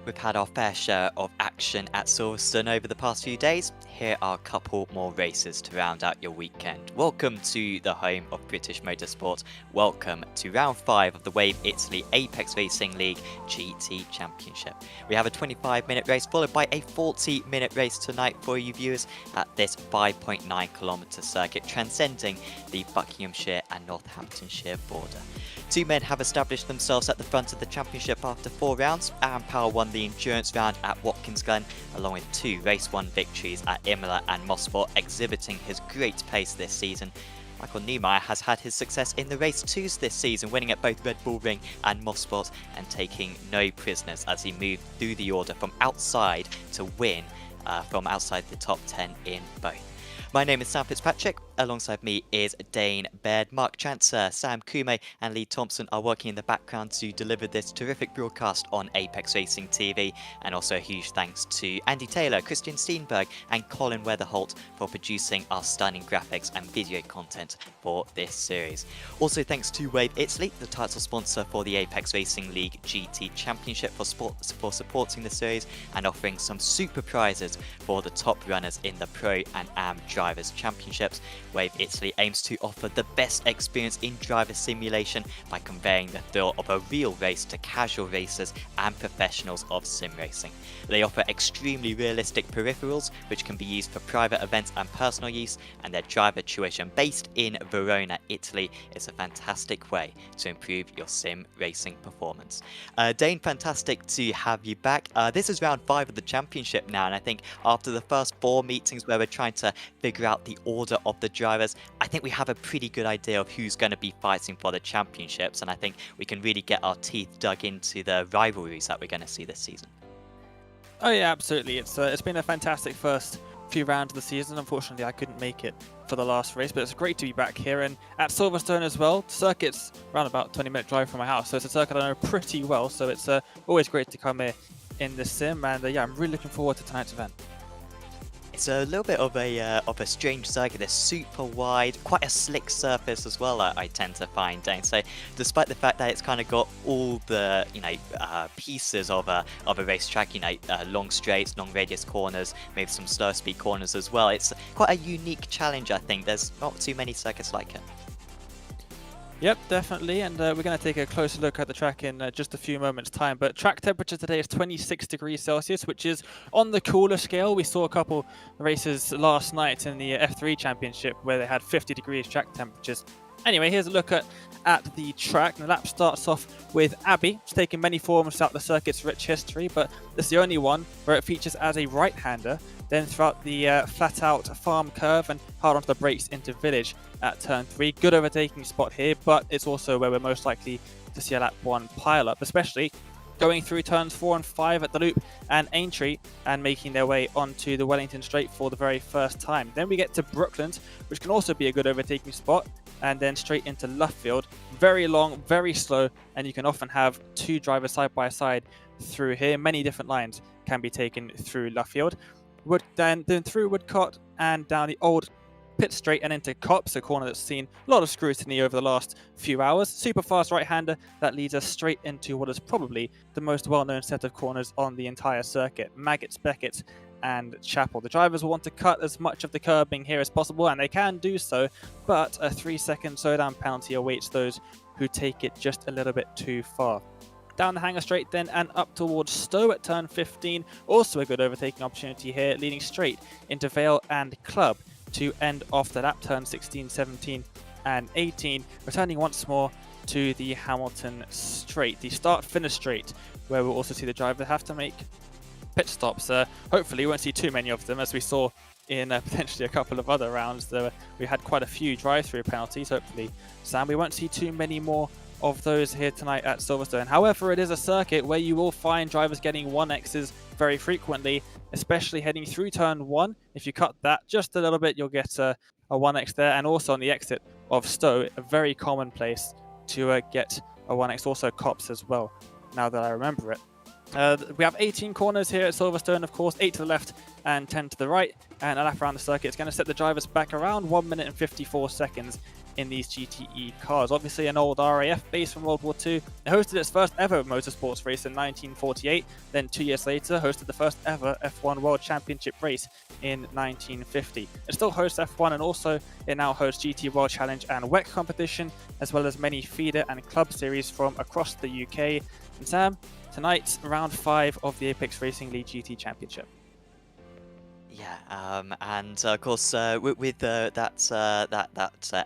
We've had our fair share of action at Silverstone over the past few days. Here are a couple more races to round out your weekend. Welcome to the home of British motorsport. Welcome to round 5 of the Wave Italy Apex Racing League GT Championship. We have a 25-minute race followed by a 40-minute race tonight for you viewers at this 5.9km circuit transcending the Buckinghamshire and Northamptonshire border. Two men have established themselves at the front of the championship after 4 rounds. Aaron Powell won the endurance round at Watkins Glen, along with 2 race 1 victories at Imola and Mosport, exhibiting his great pace this season. Michael Niemeyer has had his success in the race 2s this season, winning at both Red Bull Ring and Mosport and taking no prisoners as he moved through the order from outside to win from outside the top 10 in both. My name is Sam Fitzpatrick. Alongside me is Dane Baird. Mark Chancer, Sam Kume and Lee Thompson are working in the background to deliver this terrific broadcast on Apex Racing TV. And also a huge thanks to Andy Taylor, Christian Steenberg and Colin Weatherholt for producing our stunning graphics and video content for this series. Also thanks to Wave Italy, the title sponsor for the Apex Racing League GT Championship, for supporting the series and offering some super prizes for the top runners in the Pro and Am Drivers Championships. Wave Italy aims to offer the best experience in driver simulation by conveying the thrill of a real race to casual racers and professionals of sim racing. They offer extremely realistic peripherals which can be used for private events and personal use, and their driver tuition based in Verona, Italy is a fantastic way to improve your sim racing performance. Dane, fantastic to have you back. This is round 5 of the championship now, and I think after the first 4 meetings where we're trying to figure out the order of the drivers, I think we have a pretty good idea of who's going to be fighting for the championships, and I think we can really get our teeth dug into the rivalries that we're going to see this season. Oh yeah, absolutely. It's been a fantastic first few rounds of the season. Unfortunately, I couldn't make it for the last race, but it's great to be back here and at Silverstone as well. The circuit's around about 20-minute drive from my house, so it's a circuit I know pretty well. So it's always great to come here in the sim, and yeah, I'm really looking forward to tonight's event. It's a little bit of a strange circuit. It's super wide, quite a slick surface as well, I tend to find, Dane. So despite the fact that it's kind of got all the pieces of a racetrack, long straights, long radius corners, maybe some slow speed corners as well, it's quite a unique challenge. I think there's not too many circuits like it. Yep, definitely, and we're going to take a closer look at the track in just a few moments' time. But track temperature today is 26 degrees Celsius, which is on the cooler scale. We saw a couple races last night in the F3 Championship where they had 50 degrees track temperatures. Anyway, here's a look at the track. The lap starts off with Abbey. It's taken many forms throughout the circuit's rich history, but it's the only one where it features as a right-hander. Then throughout the flat-out farm curve and hard onto the brakes into Village at turn 3. Good overtaking spot here, but it's also where we're most likely to see a lap 1 pile-up, especially going through turns 4 and 5 at the Loop and Aintree and making their way onto the Wellington Straight for the very first time. Then we get to Brooklands, which can also be a good overtaking spot, and then straight into Luffield. Very long, very slow, and you can often have 2 drivers side by side through here. Many different lines can be taken through Luffield. Then through Woodcott and down the old pit straight and into Copse, a corner that's seen a lot of scrutiny over the last few hours. Super fast right-hander that leads us straight into what is probably the most well-known set of corners on the entire circuit, Maggots, Beckett and Chapel. The drivers will want to cut as much of the curbing here as possible, and they can do so, but a 3-second slowdown penalty awaits those who take it just a little bit too far. Down the Hanger Straight then and up towards Stowe at turn 15. Also a good overtaking opportunity here, leading straight into Vale and Club to end off the lap, turn 16, 17 and 18. Returning once more to the Hamilton Straight, the start-finish straight, where we'll also see the driver have to make pit stops. Hopefully we won't see too many of them, as we saw in potentially a couple of other rounds. We had quite a few drive-through penalties. Hopefully, Sam, we won't see too many more of those here tonight at Silverstone. However, it is a circuit where you will find drivers getting 1x's very frequently, especially heading through turn 1. If you cut that just a little bit, you'll get a 1x there, and also on the exit of Stowe, a very common place to get a 1x, also Copse as well, now that I remember it. We have 18 corners here at Silverstone, of course, 8 to the left and 10 to the right, and a lap around the circuit is going to set the drivers back around 1 minute and 54 seconds in these GTE cars. Obviously an old RAF base from World War II. It hosted its first ever motorsports race in 1948, then 2 years later hosted the first ever F1 World Championship race in 1950. It still hosts F1, and also it now hosts GT World Challenge and WEC competition, as well as many feeder and club series from across the UK. And Sam, tonight's round 5 of the Apex Racing League GT Championship. Yeah, and of course, with that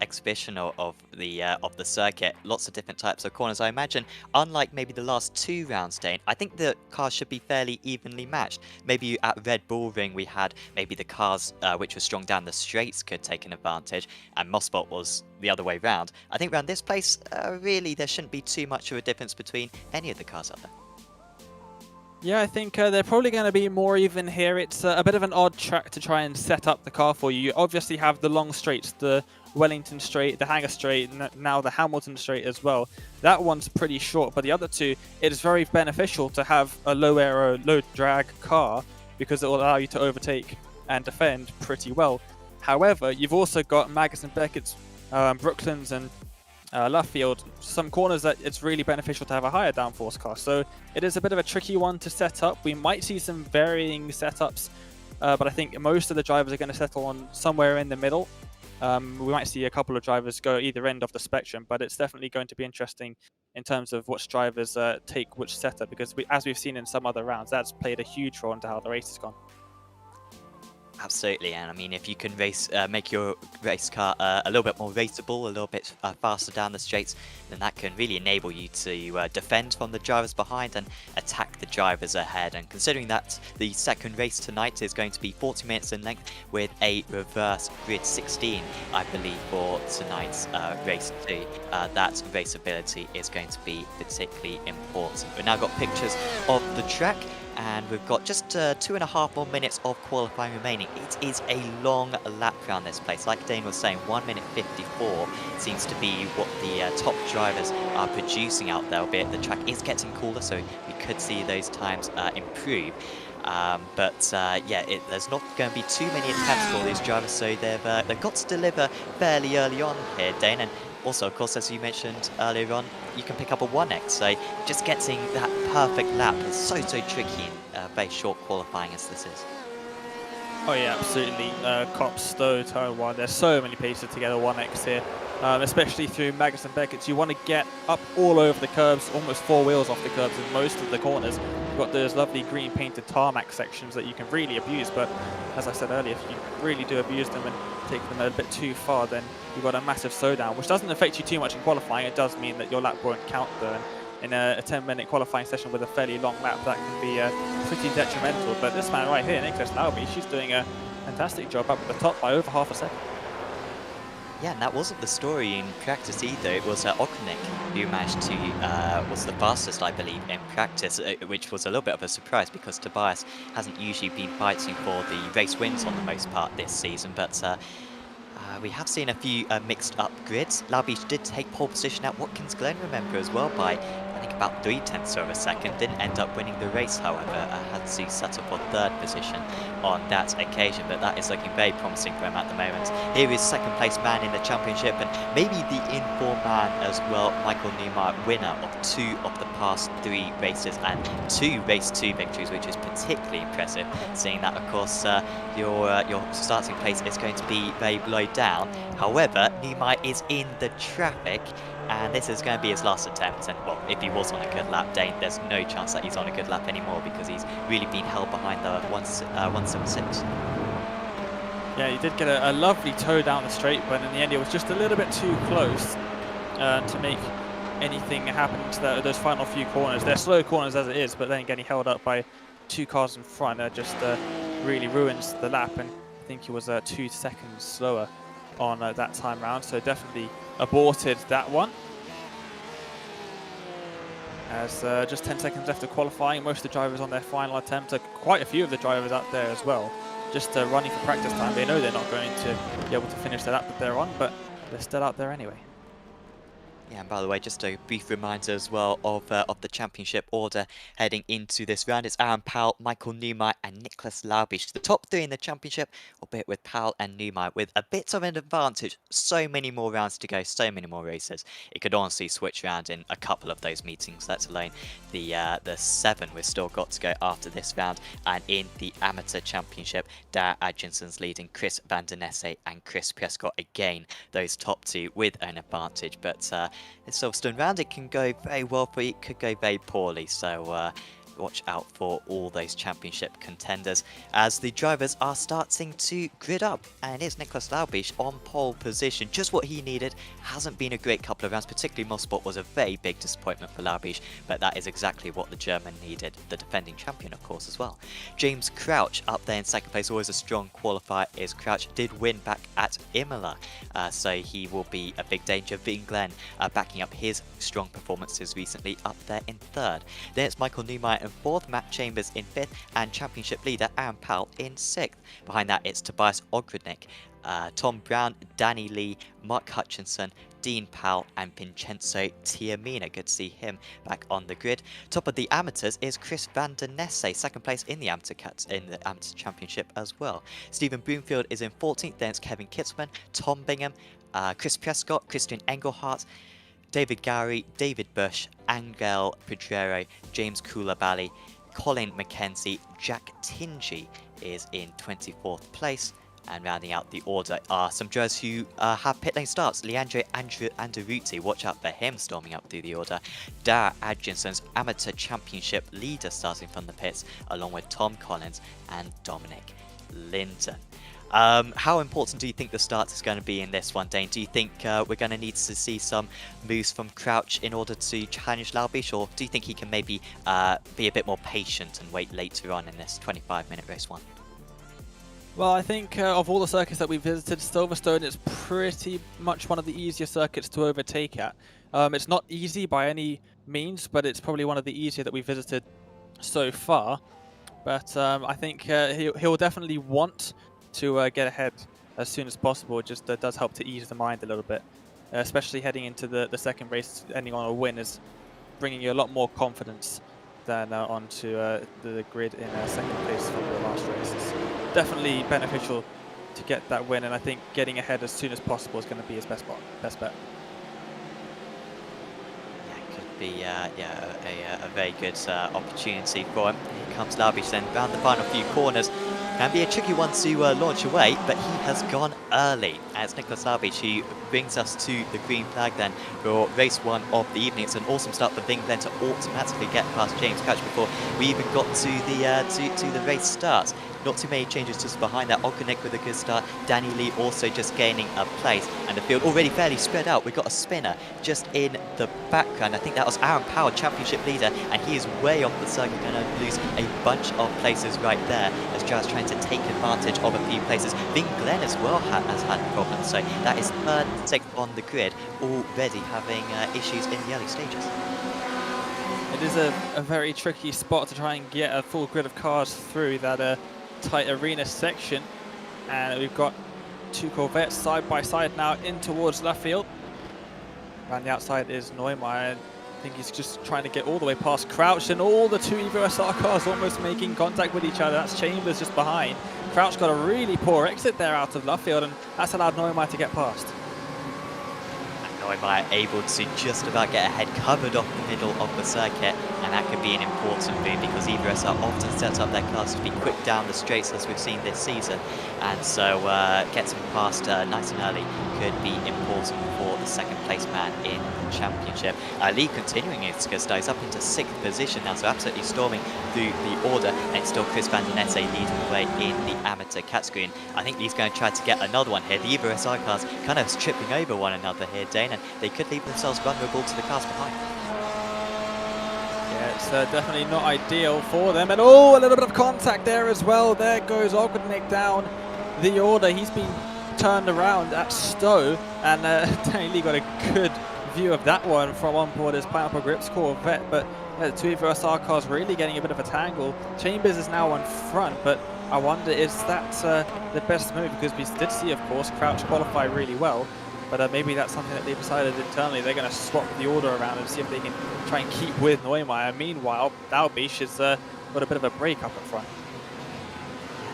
exhibition of the circuit, lots of different types of corners. I imagine, unlike maybe the last 2 rounds, Dane, I think the cars should be fairly evenly matched. Maybe at Red Bull Ring we had maybe the cars which were strong down the straights could take an advantage, and Mosport was the other way round. I think around this place, really, there shouldn't be too much of a difference between any of the cars out there. Yeah, I think they're probably going to be more even here. It's a bit of an odd track to try and set up the car for you. You obviously have the long straights, the Wellington Straight, the Hanger Straight, and now the Hamilton Straight as well. That one's pretty short, but the other two, it is very beneficial to have a low aero, low drag car, because it will allow you to overtake and defend pretty well. However, you've also got Maggots and Beckett's, Brooklands and Luffield, some corners that it's really beneficial to have a higher downforce car. So it is a bit of a tricky one to set up. We might see some varying setups, but I think most of the drivers are going to settle on somewhere in the middle. We might see a couple of drivers go either end of the spectrum, but it's definitely going to be interesting in terms of which drivers take which setup, because as we've seen in some other rounds, that's played a huge role into how the race has gone. Absolutely, and I mean, if you can make your race car a little bit more raceable, a little bit faster down the straights, then that can really enable you to defend from the drivers behind and attack the drivers ahead. And considering that the second race tonight is going to be 40 minutes in length with a reverse grid 16, I believe, for tonight's race 2, that raceability is going to be particularly important. We've now got pictures of the track, and we've got just 2.5 more minutes of qualifying remaining. It is a long lap around this place. Like Dane was saying, 1 minute 54 seems to be what the top drivers are producing out there, albeit the track is getting cooler, so we could see those times improve. There's not going to be too many attempts for these drivers, so they've got to deliver fairly early on here, Dane. And also, of course, as you mentioned earlier on, you can pick up a 1x, so just getting that perfect lap is so tricky in very short qualifying as this is. Oh yeah, absolutely. Cops, Stowe, Turn 1, there's so many paces to get a 1x here, especially through Magnus and Beckett. You want to get up all over the curbs, almost 4 wheels off the curbs in most of the corners. You've got those lovely green painted tarmac sections that you can really abuse, but as I said earlier, if you really do abuse them and take them a bit too far, then you've got a massive slowdown, which doesn't affect you too much in qualifying. It does mean that your lap won't count though. In a 10-minute qualifying session with a fairly long lap, that can be pretty detrimental. But this man right here, Niklas Lauby, she's doing a fantastic job up at the top by over half a second. Yeah, and that wasn't the story in practice either. It was Okrenik who managed to, was the fastest, I believe, in practice, which was a little bit of a surprise because Tobias hasn't usually been fighting for the race wins on the most part this season. But we have seen a few mixed up grids. Lauby did take pole position at Watkins Glen, remember, as well, by I think about 0.3 of a second. Didn't end up winning the race, however. Had to settle for 3rd position on that occasion, but that is looking very promising for him at the moment. Here is second place man in the championship, and maybe the in-form man as well, Michael Neumeyer, winner of 2 of the past 3 races and 2 race 2 victories, which is particularly impressive, seeing that, of course, your starting place is going to be very low down. However, Neumeyer is in the traffic, and this is going to be his last attempt. And well, if he was on a good lap, Dane, there's no chance that he's on a good lap anymore because he's really been held behind the 176. Yeah, he did get a lovely toe down the straight, but in the end it was just a little bit too close to make anything happen to those final few corners. They're slow corners as it is, but then getting held up by 2 cars in front just really ruins the lap, and I think he was 2 seconds slower on that time round, so definitely aborted that one. As just 10 seconds left of qualifying, most of the drivers on their final attempt, quite a few of the drivers out there as well, just running for practice time. They know they're not going to be able to finish the lap that they're on, but they're still out there anyway. Yeah, and by the way, just a brief reminder as well of the championship order heading into this round. It's Aaron Powell, Michael Neumeyer, and Niklas Laubisch. The top 3 in the championship, albeit with Powell and Neumeyer with a bit of an advantage. So many more rounds to go, so many more races. It could honestly switch around in a couple of those meetings, let alone the 7 we've still got to go after this round. And in the amateur championship, Dar Adjinson's leading Chris Van Der Nesse and Chris Prescott again, those top 2 with an advantage. But this Silverstone round, it can go very well for you, it could go very poorly, so watch out for all those championship contenders as the drivers are starting to grid up. And it's Niklas Laubisch on pole position, just what he needed. Hasn't been a great couple of rounds, particularly Mosport was a very big disappointment for Laubisch, but that is exactly what the German needed, the defending champion of course as well. James Crouch up there in second place, always a strong qualifier is Crouch, did win back at Imola, so he will be a big danger. Vin Glenn backing up his strong performances recently, up there in 3rd. Then it's Michael Neumeyer in 4th, Matt Chambers in 5th, and championship leader Aaron Powell in 6th. Behind that, it's Tobias Ogrodnik, Tom Brown, Danny Lee, Mark Hutchinson, Dean Powell, and Vincenzo Tiamina. Good to see him back on the grid. Top of the amateurs is Chris Van Der Nesse, second place in the amateur championship as well. Stephen Broomfield is in 14th. Then it's Kevin Kitzman, Tom Bingham, Chris Prescott, Christian Engelhardt, David Gowrie, David Bush, Angel Pedrero, James Koulibaly, Colin McKenzie, Jack Tingy is in 24th place. And rounding out the order are some drivers who have pit lane starts. Leandro Anderuti, watch out for him storming up through the order. Dara Adjinson's amateur championship leader starting from the pits, along with Tom Collins and Dominic Linton. How important do you think the start is going to be in this one, Dane? Do you think we're going to need to see some moves from Crouch in order to challenge Laubish, or do you think he can maybe be a bit more patient and wait later on in this 25-minute race one? Well, I think of all the circuits that we visited, Silverstone is pretty much one of the easier circuits to overtake at. It's not easy by any means, but it's probably one of the easier that we visited so far. But I think he'll definitely want to get ahead as soon as possible. It just does help to ease the mind a little bit, especially heading into the second race. Ending on a win is bringing you a lot more confidence than onto the grid in second place from the last race. It's definitely beneficial to get that win, and I think getting ahead as soon as possible is going to be his best bet. Be a very good opportunity for him. Here comes Laubish then round the final few corners. Can be a tricky one to launch away, but he has gone early. And it's Nicholas Laubish who brings us to the green flag then for race one of the evening. It's an awesome start for Bing then to automatically get past James Crouch before we even got to the race start. Not too many changes just behind that. Ogrenik with a good start. Danny Lee also just gaining a place. And the field already fairly spread out. We've got a spinner just in the background. I think that was Aaron Power, championship leader, and he is way off the circuit. Going to lose a bunch of places right there as Jazz trying to take advantage of a few places. Ving Glenn as well has had problems. So that is third take on the grid, already having issues in the early stages. It is a very tricky spot to try and get a full grid of cars through that tight arena section, and we've got two Corvettes side by side now in towards left field. Around the outside is Neumeier. I think he's just trying to get all the way past Crouch, and all the two Evo SR cars almost making contact with each other. That's Chambers just behind. Crouch got a really poor exit there out of left field, and that's allowed Neumeier to get past. Neumeier able to just about get ahead, covered off the middle of the circuit, and that could be an important move because Evo SR often sets up their cars to be quick down the straights as we've seen this season, and so gets them past nice and early could be important for the second place man in the championship. Lee continuing his good start, he's up into 6th position now, so absolutely storming through the order, and it's still Chris Van Den Esse leading the way in the amateur category. I think he's going to try to get another one here. The Evo SR cars kind of tripping over one another here, Dane, and they could leave themselves vulnerable to the cars behind. Yeah, it's definitely not ideal for them at all. A little bit of contact there as well. There goes Ogrenik down the order. He's been turned around at Stowe, and Danny Lee got a good view of that one from on board his Pineapple Grips Corvette, but the two Evo SR cars really getting a bit of a tangle. Chambers is now on front, but I wonder, is that the best move? Because we did see, of course, Crouch qualify really well, but maybe that's something that they've decided internally. They're going to swap the order around and see if they can try and keep with Neumeier. Meanwhile, Laubish has got a bit of a break up at front.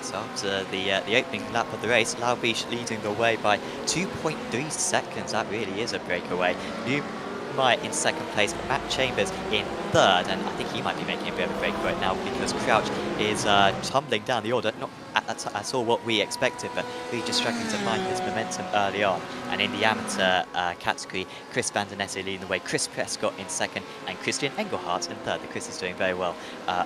So after the opening lap of the race, Laubish leading the way by 2.3 seconds. That really is a breakaway. Neumeier in second place, Matt Chambers in third, and I think he might be making a bit of a break for it now because Crouch is tumbling down the order. Not at all what we expected, but really just struggling to find his momentum early on. And in the amateur category, Chris Van Den Esse leading the way, Chris Prescott in second, and Christian Engelhardt in third. The Chris is doing very well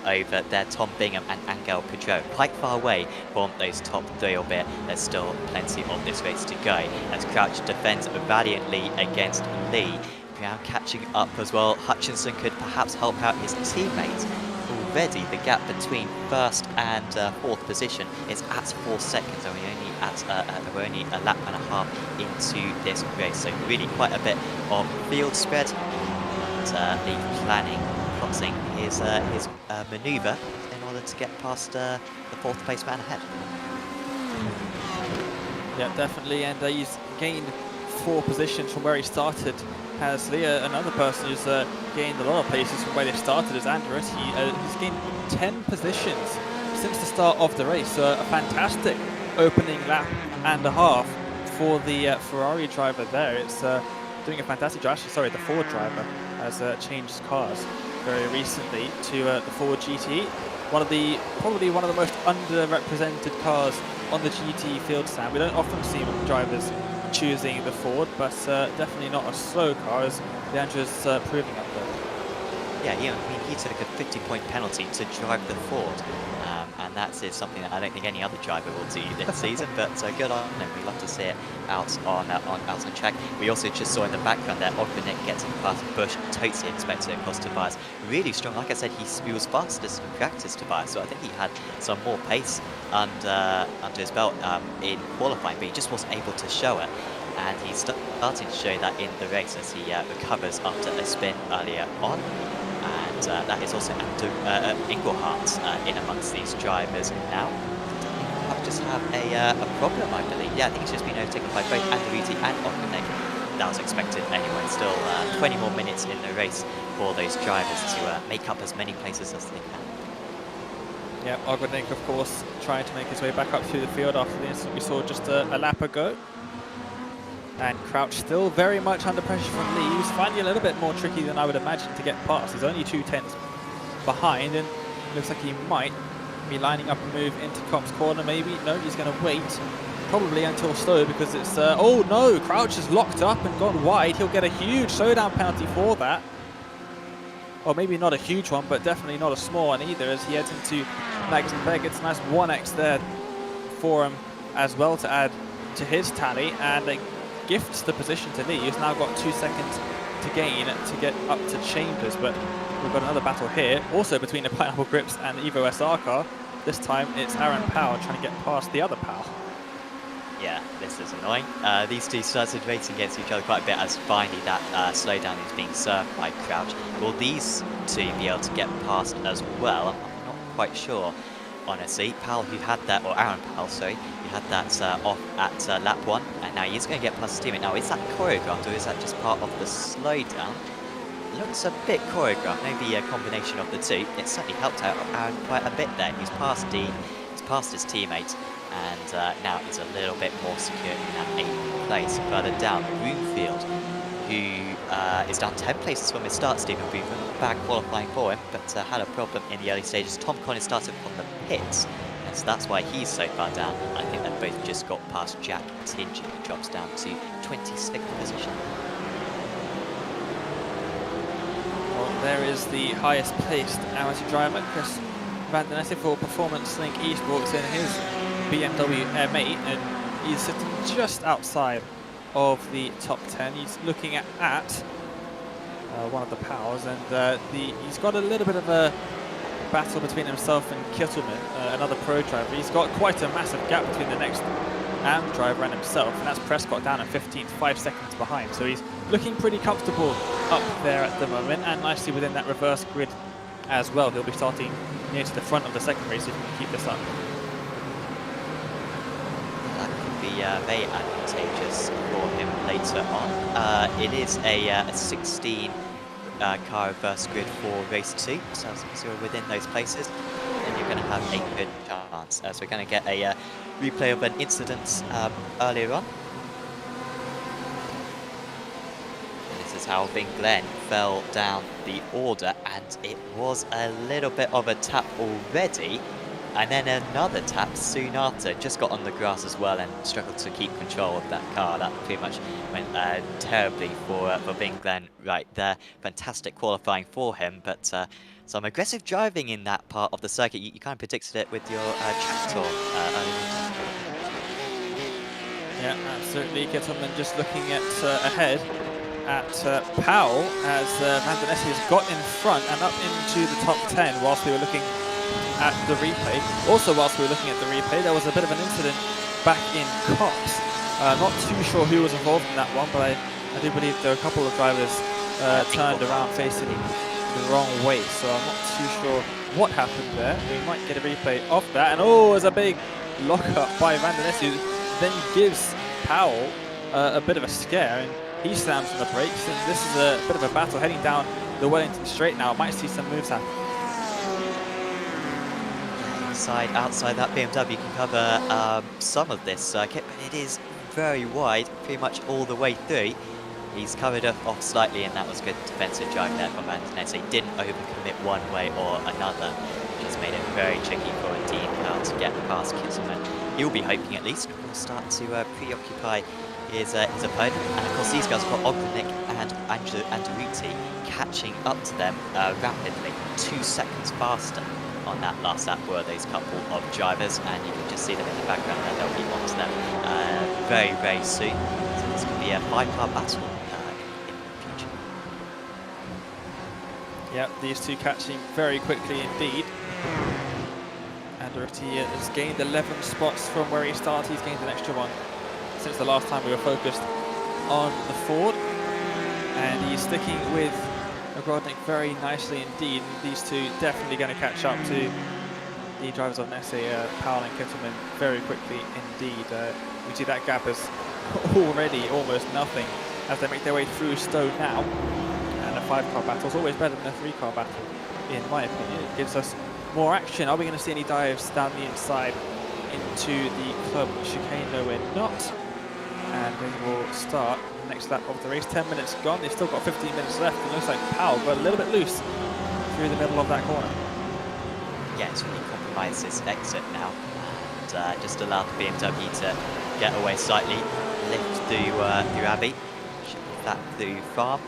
over there. Tom Bingham and Angel Pedro quite far away from those top three, albeit there's still plenty of this race to go as Crouch defends valiantly against Lee. Now catching up as well. Hutchinson could perhaps help out his teammates. Already the gap between first and fourth position is at 4 seconds, and we're only a lap and a half into this race, so really quite a bit of field spread. And Lee planning, plotting his manoeuvre in order to get past the fourth place man ahead. Yeah, definitely, and he's gained 4 positions from where he started. Has Leah, another person who's gained a lot of places from where they started, is Andrews. He's gained 10 positions since the start of the race. So a fantastic opening lap and a half for the Ferrari driver there. It's doing a fantastic job. Actually, sorry, the Ford driver has changed cars. very recently to the Ford GT. Probably one of the most underrepresented cars on the GT field stand. We don't often see drivers choosing the Ford, but definitely not a slow car, as Leandro's proving up there. Yeah, he took a 50-point penalty to drive the Ford, and that is something that I don't think any other driver will do this season. But good on him. We love to see it out on track. We also just saw in the background there, Ogrenik getting past Bush, totally expected across Tobias. Really strong. Like I said, he was fastest in practice, Tobias. So I think he had some more pace under his belt in qualifying, but he just wasn't able to show it. And he's starting to show that in the race as he recovers after a spin earlier on. And that is also Engelhardt in amongst these drivers now. I just have a problem, I believe. Yeah, I think he's just been overtaken by both Anderuti and Ogrenik. That was expected anyway. Still 20 more minutes in the race for those drivers to make up as many places as they can. Yeah, Ogrenik, of course, trying to make his way back up through the field after the incident we saw just a lap ago. And Crouch still very much under pressure from Lee. He's finding it a little bit more tricky than I would imagine to get past. He's only 2/10 behind, and looks like he might be lining up a move into Cop's corner. Maybe no, he's going to wait probably until slow, because it's oh no, Crouch is locked up and gone wide. He'll get a huge slowdown penalty for that. Or maybe not a huge one, but definitely not a small one either, as he heads into Magnussen. It's a nice 1x there for him as well to add to his tally, and gifts the position to Lee. He's now got 2 seconds to gain to get up to Chambers, but we've got another battle here, also between the Pineapple Grips and the Evo SR car. This time it's Aaron Powell trying to get past the other Powell. Yeah, this is annoying. These two started racing against each other quite a bit, as finally that slowdown is being served by Crouch. Will these two be able to get past as well? I'm not quite sure, honestly. Powell, who had that, or Aaron Powell, sorry, he had that off at lap 1, and now he's going to get past his teammate. Now, is that choreographed, or is that just part of the slowdown? Looks a bit choreographed, maybe a combination of the two. It certainly helped out Aaron quite a bit there. He's passed Dean, he's passed his teammate, and now he's a little bit more secure in that 8th place. Further down, Broomfield, who is down 10 places from his start. Stephen Broomfield, bad qualifying for him, but had a problem in the early stages. Tom Collins started from the pits, and so that's why he's so far down. I think they've both just got past Jack Tinge, who drops down to 26th position. Well, there is the highest placed amateur driver, Chris Van Den Essen, for Performance Link Esports in his BMW M8, and he's sitting just outside of the top 10. He's looking at one of the Powers, and he's got a little bit of a battle between himself and Kittleman, another pro driver. He's got quite a massive gap between the next AM driver and himself, and that's Prescott down at 15th, 5 seconds behind. So he's looking pretty comfortable up there at the moment, and nicely within that reverse grid as well. He'll be starting near to the front of the second race if he can keep this up. That could be very advantageous for him later on. It is a 16 car reverse grid for race 2, so as you're within those places, then you're going to have a good chance. So we're going to get a replay of an incident earlier on. This is how Vin Glenn fell down the order, and it was a little bit of a tap already, and then another tap soon after. Just got on the grass as well and struggled to keep control of that car. That pretty much went terribly for Vin Glenn right there. Fantastic qualifying for him, but some aggressive driving in that part of the circuit. You kind of predicted it with your tractor earlier. Yeah, absolutely. Kittleman just looking at ahead at Powell, as Van Den Essen has got in front and up into the top 10 whilst we were looking at the replay. Also, whilst we were looking at the replay, there was a bit of an incident back in Cops. Not too sure who was involved in that one, but I do believe there were a couple of drivers turned around facing the wrong way, so I'm not too sure what happened there. We might get a replay of that, and oh, there's a big lock-up by Van Den Essen, who then gives Powell a bit of a scare, and he slams on the brakes, and this is a bit of a battle heading down the Wellington Straight now. Might see some moves happen. Outside that BMW can cover some of this circuit, but it is very wide pretty much all the way through. He's covered off slightly, and that was good defensive drive there from Vandenesse. He didn't overcommit one way or another, which has made it very tricky for Dean Powell to get past Kittelman. He'll be hoping at least will start to preoccupy his opponent. And of course, these guys have got Ogrenik and Anderuti catching up to them rapidly, 2 seconds faster on that last lap were those couple of drivers, and you can just see them in the background there. They'll be onto them very, very soon. So this could be a 5-car battle in the future. Yep, these two catching very quickly indeed. Anderuti has gained 11 spots from where he started. He's gained an extra one since the last time we were focused on the Ford, and he's sticking with Ogrodnik very nicely indeed. These two definitely going to catch up to the drivers of Nesse, Powell and Kittelman very quickly indeed. We see that gap is already almost nothing as they make their way through Stone now, and a 5-car battle is always better than a 3-car battle in my opinion. It gives us more action. Are we going to see any dives down the inside into the club chicane? No, we're not. And we will start the next lap of the race. 10 minutes gone. They've still got 15 minutes left. It looks like Powell got a little bit loose through the middle of that corner. Yeah, it's really compromised his exit now, and just allowed the BMW to get away slightly, lift through Abbey, ship that through Farm.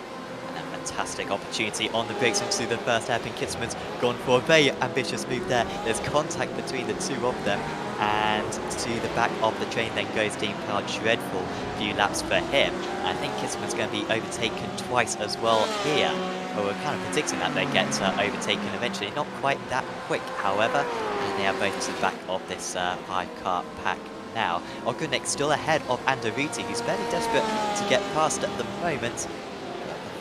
Fantastic opportunity on the brakes into the first hairpin. Kittelman's gone for a very ambitious move there. There's contact between the two of them, and to the back of the train then goes Dean Powell. Dreadful few laps for him. I think Kittelman's going to be overtaken twice as well here. Well, we're kind of predicting that they get overtaken eventually. Not quite that quick, however, and they are both to the back of this 5-car pack now. Ogrenik still ahead of Anderuti, who's fairly desperate to get past at the moment.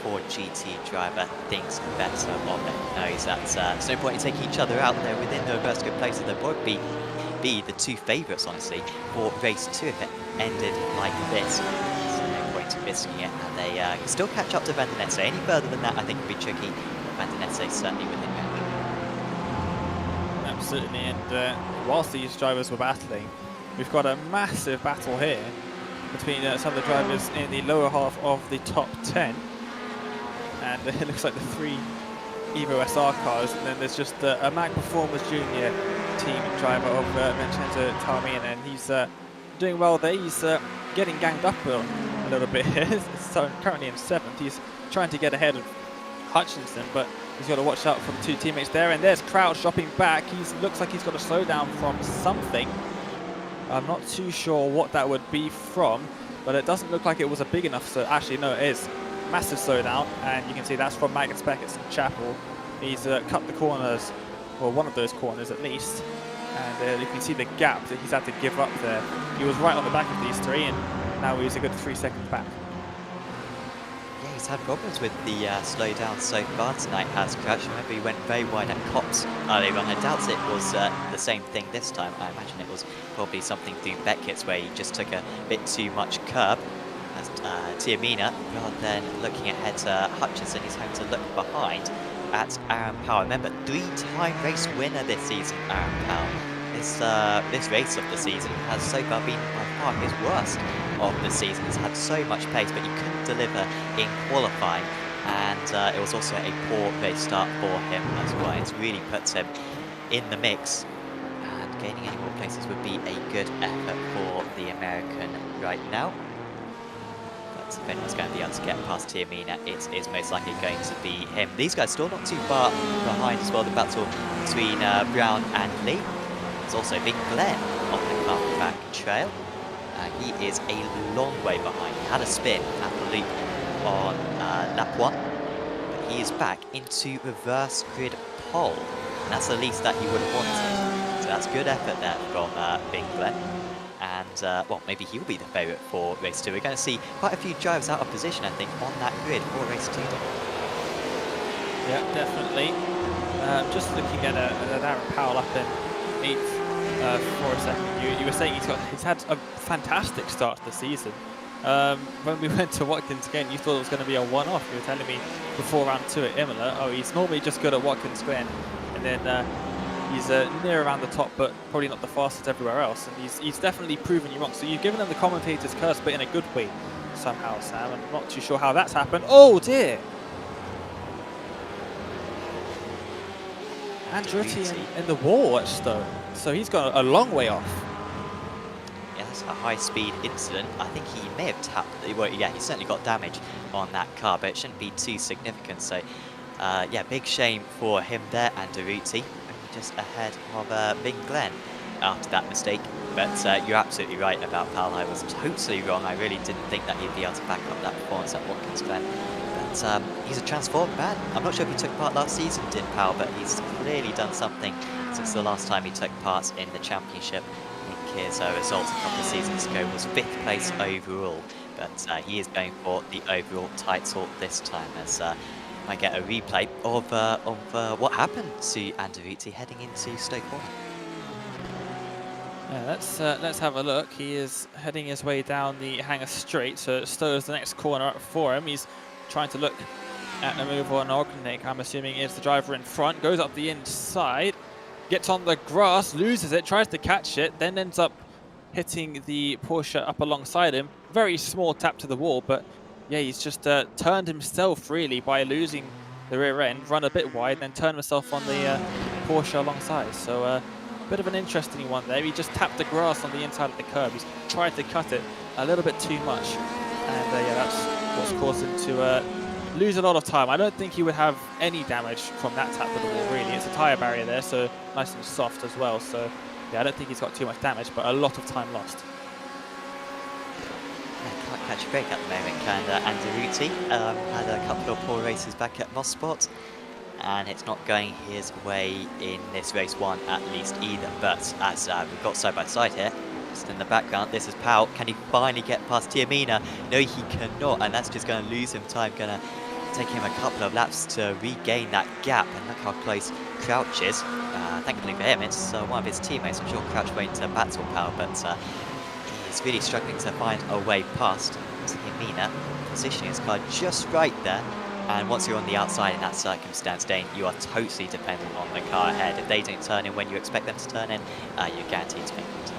Ford GT driver thinks better of it, knows that there's no point in taking each other out there within the reverse grid places. They'll probably be the two favourites, honestly, for race 2 if it ended like this. So no point in risking it, and they can still catch up to Vandenesse. Any further than that, I think would be tricky. Vandenesse certainly within range. Absolutely, and whilst these drivers were battling, we've got a massive battle here between some of the drivers in the lower half of the top 10. And it looks like the 3 Evo SR cars, and then there's just a Mag Performers Junior team driver of Vincenzo Taormina, and he's doing well there. He's getting ganged up a little bit here. So currently in 7th. He's trying to get ahead of Hutchinson, but he's got to watch out for the 2 teammates there. And there's Crouch dropping back. He looks like he's got a slowdown from something. I'm not too sure what that would be from, but it doesn't look like it was a big enough. So actually, no, it is. Massive slowdown, and you can see that's from Magnus Beckett's Chapel. He's cut the corners, or one of those corners at least, and you can see the gap that he's had to give up there. He was right on the back of these 3, and now he's a good 3 seconds back. Yeah, he's had problems with the slowdown so far tonight, has Crouch. Remember, he went very wide at Cops earlier on. I doubt it was the same thing this time. I imagine it was probably something through Beckett's where he just took a bit too much curb. As Taormina, rather than looking ahead to Hutchinson, he's having to look behind at Aaron Powell. Remember, 3-time race winner this season, Aaron Powell. This race of the season has so far been by far his worst of the season. He's had so much pace, but he couldn't deliver in qualifying, and it was also a poor race start for him as well. It's really puts him in the mix, and gaining any more places would be a good effort for the American right now. If anyone's going to be able to get past Taormina, it is most likely going to be him. These guys still not too far behind as well. The battle between Brown and Lee. There's also Big Glenn on the car-back trail. He is a long way behind. He had a spin at the loop on lap 1, but he is back into reverse grid pole. And that's the least that he would have wanted. So that's good effort there from Big Glenn. And, well, maybe he'll be the favourite for race 2. We're going to see quite a few drivers out of position, I think, on that grid for race 2. Yeah, definitely. Just looking at Aaron Powell up in 8th for a second. You were saying he's had a fantastic start to the season. When we went to Watkins again, you thought it was going to be a one-off. You were telling me before round 2 at Imola, oh, he's normally just good at Watkins Glen, and then he's near around the top, but probably not the fastest everywhere else. And he's definitely proven you wrong. So you've given him the commentator's curse, but in a good way. somehow, Sam. I'm not too sure how that's happened. Oh dear! Andretti in the wall at Stone. So he's got a long way off. Yes, a high-speed incident. I think he may have tapped. Well, yeah, he certainly got damage on that car, but it shouldn't be too significant. So, yeah, big shame for him there, Andretti, just ahead of Big Glenn after that mistake. But you're absolutely right about Powell. I was totally wrong. I really didn't think that he'd be able to back up that performance at Watkins Glen. But he's a transformed man. I'm not sure if he took part last season, did Powell, but he's clearly done something since the last time he took part in the championship. His result a couple of seasons ago was 5th place overall, but he is going for the overall title this time, as I get a replay of what happened to Andretti heading into Stoke Corner. Yeah, let's have a look. He is heading his way down the Hangar Straight, so Stowe's the next corner up for him. He's trying to look at a move on Ognik, I'm assuming is the driver in front, goes up the inside, gets on the grass, loses it, tries to catch it, then ends up hitting the Porsche up alongside him. Very small tap to the wall, but yeah, he's just turned himself really by losing the rear end, run a bit wide, then turned himself on the Porsche alongside. So a bit of an interesting one there. He just tapped the grass on the inside of the curb. He's tried to cut it a little bit too much, and yeah, that's what's caused him to lose a lot of time. I don't think he would have any damage from that tap to the wall, really. It's a tyre barrier there, so nice and soft as well. So yeah, I don't think he's got too much damage, but a lot of time lost. Yeah, can't catch a break at the moment, and Andretti had a couple of poor races back at Mosport, and it's not going his way in this race one at least either. But as we've got side by side here, just in the background, this is Powell. Can he finally get past Tiamina? No, he cannot, and that's just going to lose him time. Going to take him a couple of laps to regain that gap, and look how close Crouch is. Thankfully for him, it's one of his teammates. I'm sure Crouch went to battle Powell, but he's really struggling to find a way past Tiamina, positioning his car just right there. And once you're on the outside in that circumstance, Dane, you are totally dependent on the car ahead. If they don't turn in when you expect them to turn in, you're guaranteed to make it.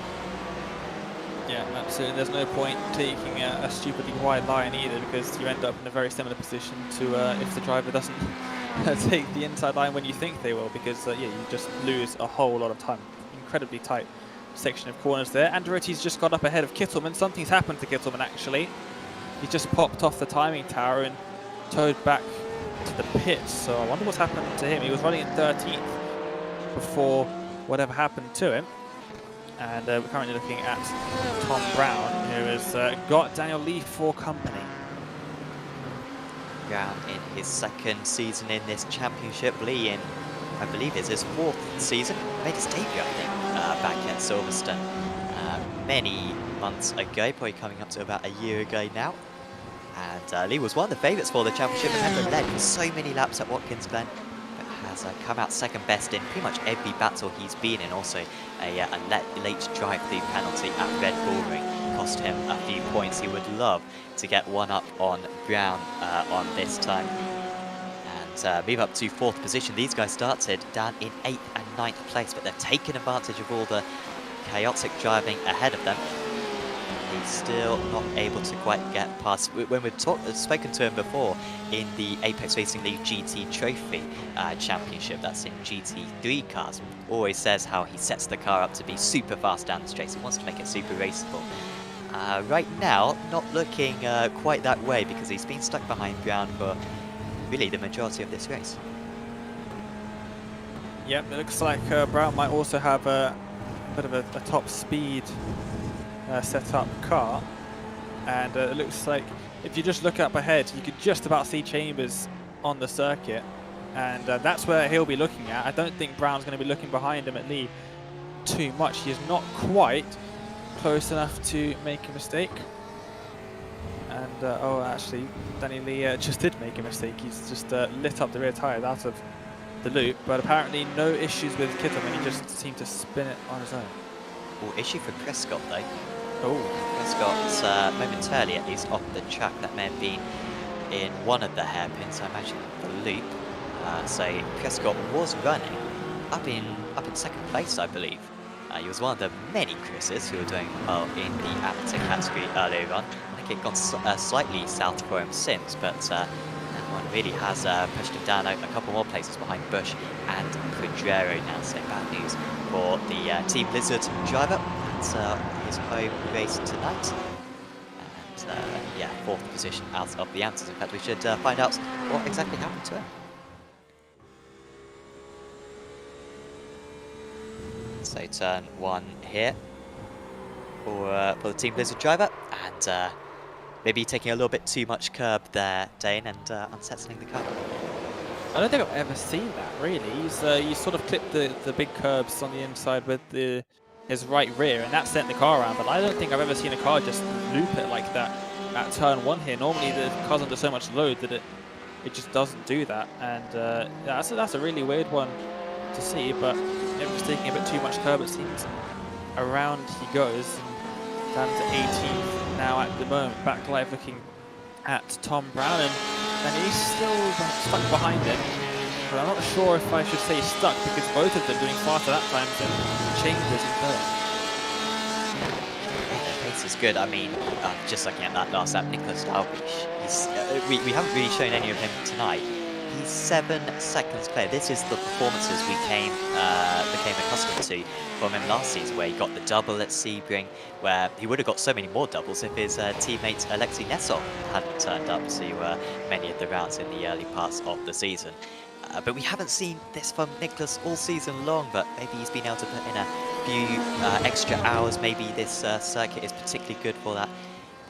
Yeah, absolutely. There's no point taking a stupidly wide line either, because you end up in a very similar position to if the driver doesn't take the inside line when you think they will, because yeah, you just lose a whole lot of time. Incredibly tight section of corners there. Andretti's just got up ahead of Kittelman. Something's happened to Kittelman actually. He just popped off the timing tower and towed back to the pits. So I wonder what's happened to him. He was running in 13th before whatever happened to him. And we're currently looking at Tom Brown, who has got Daniel Lee for company. Brown in his 2nd season in this championship. Lee in, I believe, is his 4th season. Made his debut, I think, back at Silverstone many months ago, probably coming up to about a year ago now. And Lee was one of the favourites for the championship. Remember, led for so many laps at Watkins Glen, but has come out 2nd best in pretty much every battle he's been in. Also, a late drive-through penalty at Red Bull Ring cost him a few points. He would love to get one up on Brown on this time and move up to 4th position. These guys started down in 8th and 9th place, but they've taken advantage of all the chaotic driving ahead of them. He's still not able to quite get past. When we've spoken to him before in the Apex Racing League GT Trophy Championship, that's in GT3 cars, always says how he sets the car up to be super fast down the straights. He wants to make it super raceable. Right now, not looking quite that way, because he's been stuck behind Brown for really the majority of this race. Yep, it looks like Brown might also have a bit of a top speed set up car, and it looks like if you just look up ahead, you could just about see Chambers on the circuit, and that's where he'll be looking at. I don't think Brown's going to be looking behind him at Lee too much. He is not quite close enough to make a mistake. And oh, actually, Danny Lee just did make a mistake. He's just lit up the rear tyre out of the loop, but apparently no issues with Kittelman. He just seemed to spin it on his own. Oh, issue for Prescott though. Oh, Prescott's momentarily at least off the track. That may have been in one of the hairpins, I imagine the loop. So Prescott was running up in 2nd place, I believe. He was one of the many Chris's who were doing well in the amateur category earlier on. I think it got slightly south for him since, but that one really has pushed him down a couple more places behind Bush and Pedrero now. So bad news for the Team Blizzard driver. That's his home race tonight. And yeah, 4th position out of the answers. In fact, we should find out what exactly happened to him. So turn 1 here for the Team Blizzard driver, and maybe taking a little bit too much curb there, Dane, and unsettling the car. I don't think I've ever seen that, really. He sort of clipped the big curbs on the inside with his right rear, and that sent the car around, but I don't think I've ever seen a car just loop it like that at turn 1 here. Normally the car's under so much load that it just doesn't do that, and that's a really weird one to see, but it was taking a bit too much curb, it seems. Around he goes, down to 18th now at the moment. Back live looking at Tom Brown, and he's still stuck behind him. But I'm not sure if I should say stuck, because both of them doing faster that time than Chambers in third. The pace is good. I mean, just looking at that last lap, Nicholas Dalglish, we haven't really shown any of him tonight. He's 7 seconds clear. This is the performances we became accustomed to from him last season, where he got the double at Sebring, where he would have got so many more doubles if his teammate Alexei Nesov hadn't turned up to many of the rounds in the early parts of the season. But we haven't seen this from Nicholas all season long, but maybe he's been able to put in a few extra hours. Maybe this circuit is particularly good for that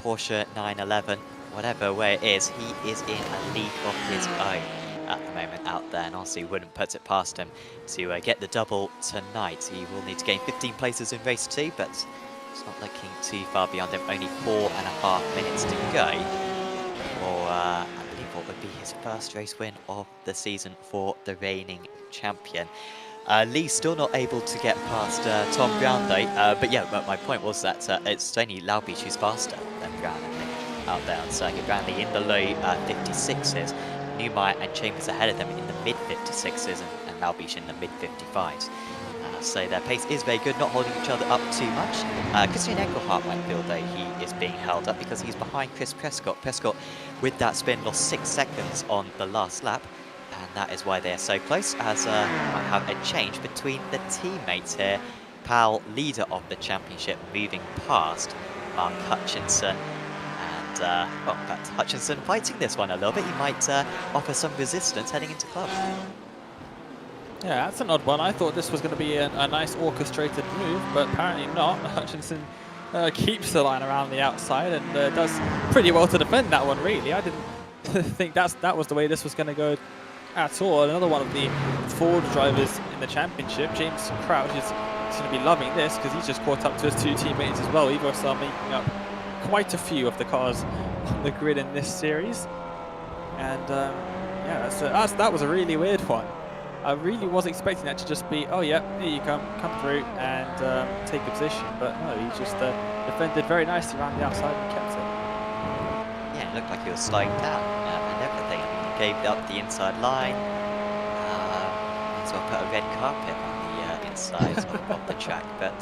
Porsche 911. Whatever way it is, he is in a league of his own at the moment out there, and honestly wouldn't put it past him to get the double tonight. He will need to gain 15 places in race 2, but it's not looking too far beyond him. Only 4.5 minutes to go for I believe what would be his first race win of the season for the reigning champion. Lee still not able to get past Tom Brown though, but yeah, but my point was that it's only Laubich who's faster than Brown, I think, out there on circuit. Brownlee in the low 56s, Newmeyer and Chambers ahead of them in the mid 56s, and Laubich in the mid 55s. So their pace is very good, not holding each other up too much. Christian Engelhardt might feel though he is being held up because he's behind Chris Prescott. Prescott, with that spin, lost 6 seconds on the last lap, and that is why they are so close, as might have a change between the teammates here. Powell, leader of the championship, moving past Mark Hutchinson. And, well, in fact, Hutchinson fighting this one a little bit. He might offer some resistance heading into club. Yeah, that's an odd one. I thought this was going to be a nice orchestrated move, but apparently not. Hutchinson keeps the line around the outside and does pretty well to defend that one, really. I didn't think that was the way this was going to go at all. Another one of the Ford drivers in the championship, James Crouch, is going to be loving this because he's just caught up to his 2 teammates as well. Evos are making up quite a few of the cars on the grid in this series. And yeah, that was a really weird one. I really was expecting that to just be, oh yeah, here you come through and take a position, but no, he just defended very nicely around the outside and kept it. Yeah, it looked like he was slowing down and everything. I mean, he gave up the inside line. May as well put a red carpet on the inside of the track, but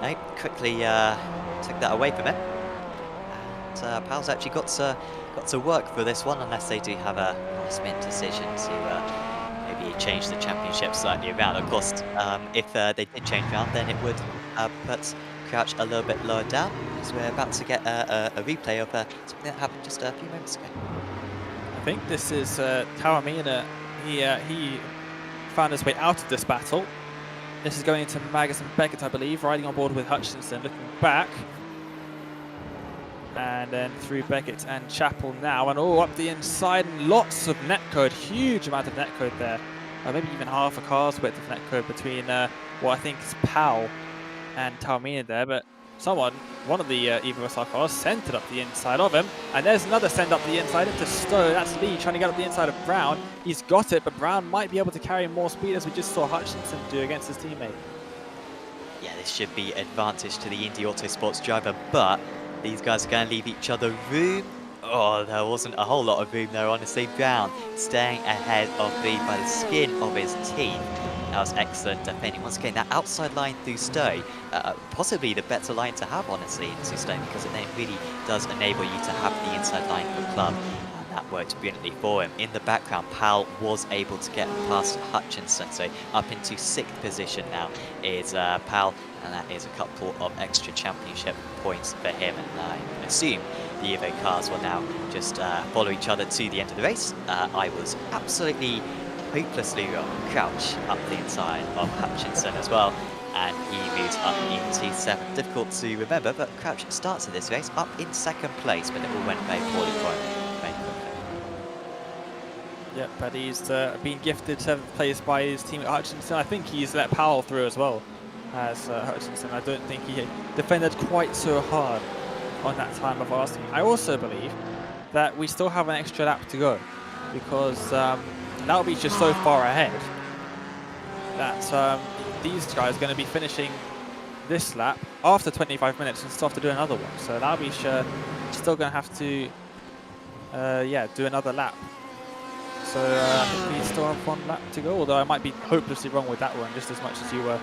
no, quickly took that away from him. And Powell's actually got to work for this one, unless they do have a last-minute decision to maybe change the championship slightly around. Of course, if they did change around, then it would put Crouch a little bit lower down, because we're about to get a replay of something that happened just a few moments ago. I think this is Taormina. He found his way out of this battle. This is going into Magus and Beckett, I believe, riding on board with Hutchinson, looking back. And then through Beckett and Chappell now, and all up the inside, and lots of netcode, huge amount of netcode there. Maybe even half a car's width of netcode between what I think is Powell and Taormina there, but one of the EvoSR cars sent it up the inside of him, and there's another send up the inside into Stowe. That's Lee trying to get up the inside of Brown. He's got it, but Brown might be able to carry more speed, as we just saw Hutchinson do against his teammate. Yeah, this should be advantage to the Indy Autosports driver, but these guys are going to leave each other room. Oh, there wasn't a whole lot of room there, honestly. Brown staying ahead of Lee by the skin of his teeth. That was excellent defending. Once again, that outside line through Stowe, possibly the better line to have, honestly, into Stowe, because it then really does enable you to have the inside line for club. And that worked brilliantly for him. In the background, Powell was able to get past Hutchinson, so up into 6th position now is Powell, and that is a couple of extra championship points for him. And I assume the Evo cars will now just follow each other to the end of the race. I was absolutely hopelessly wrong. Crouch up the inside of Hutchinson as well, and he moves up into 7th. Difficult to remember, but Crouch starts in this race up in 2nd place, but it all went very poorly for him very quickly. Yep, but he's been gifted 7th place by his team at Hutchinson. I think he's let Powell through as well as Hutchinson. I don't think he defended quite so hard on that time of asking. I also believe that we still have an extra lap to go, because that'll be just so far ahead that these guys are going to be finishing this lap after 25 minutes and still have to do another one. So that'll be still going to have to do another lap. So I think we still have 1 lap to go, although I might be hopelessly wrong with that one, just as much as you were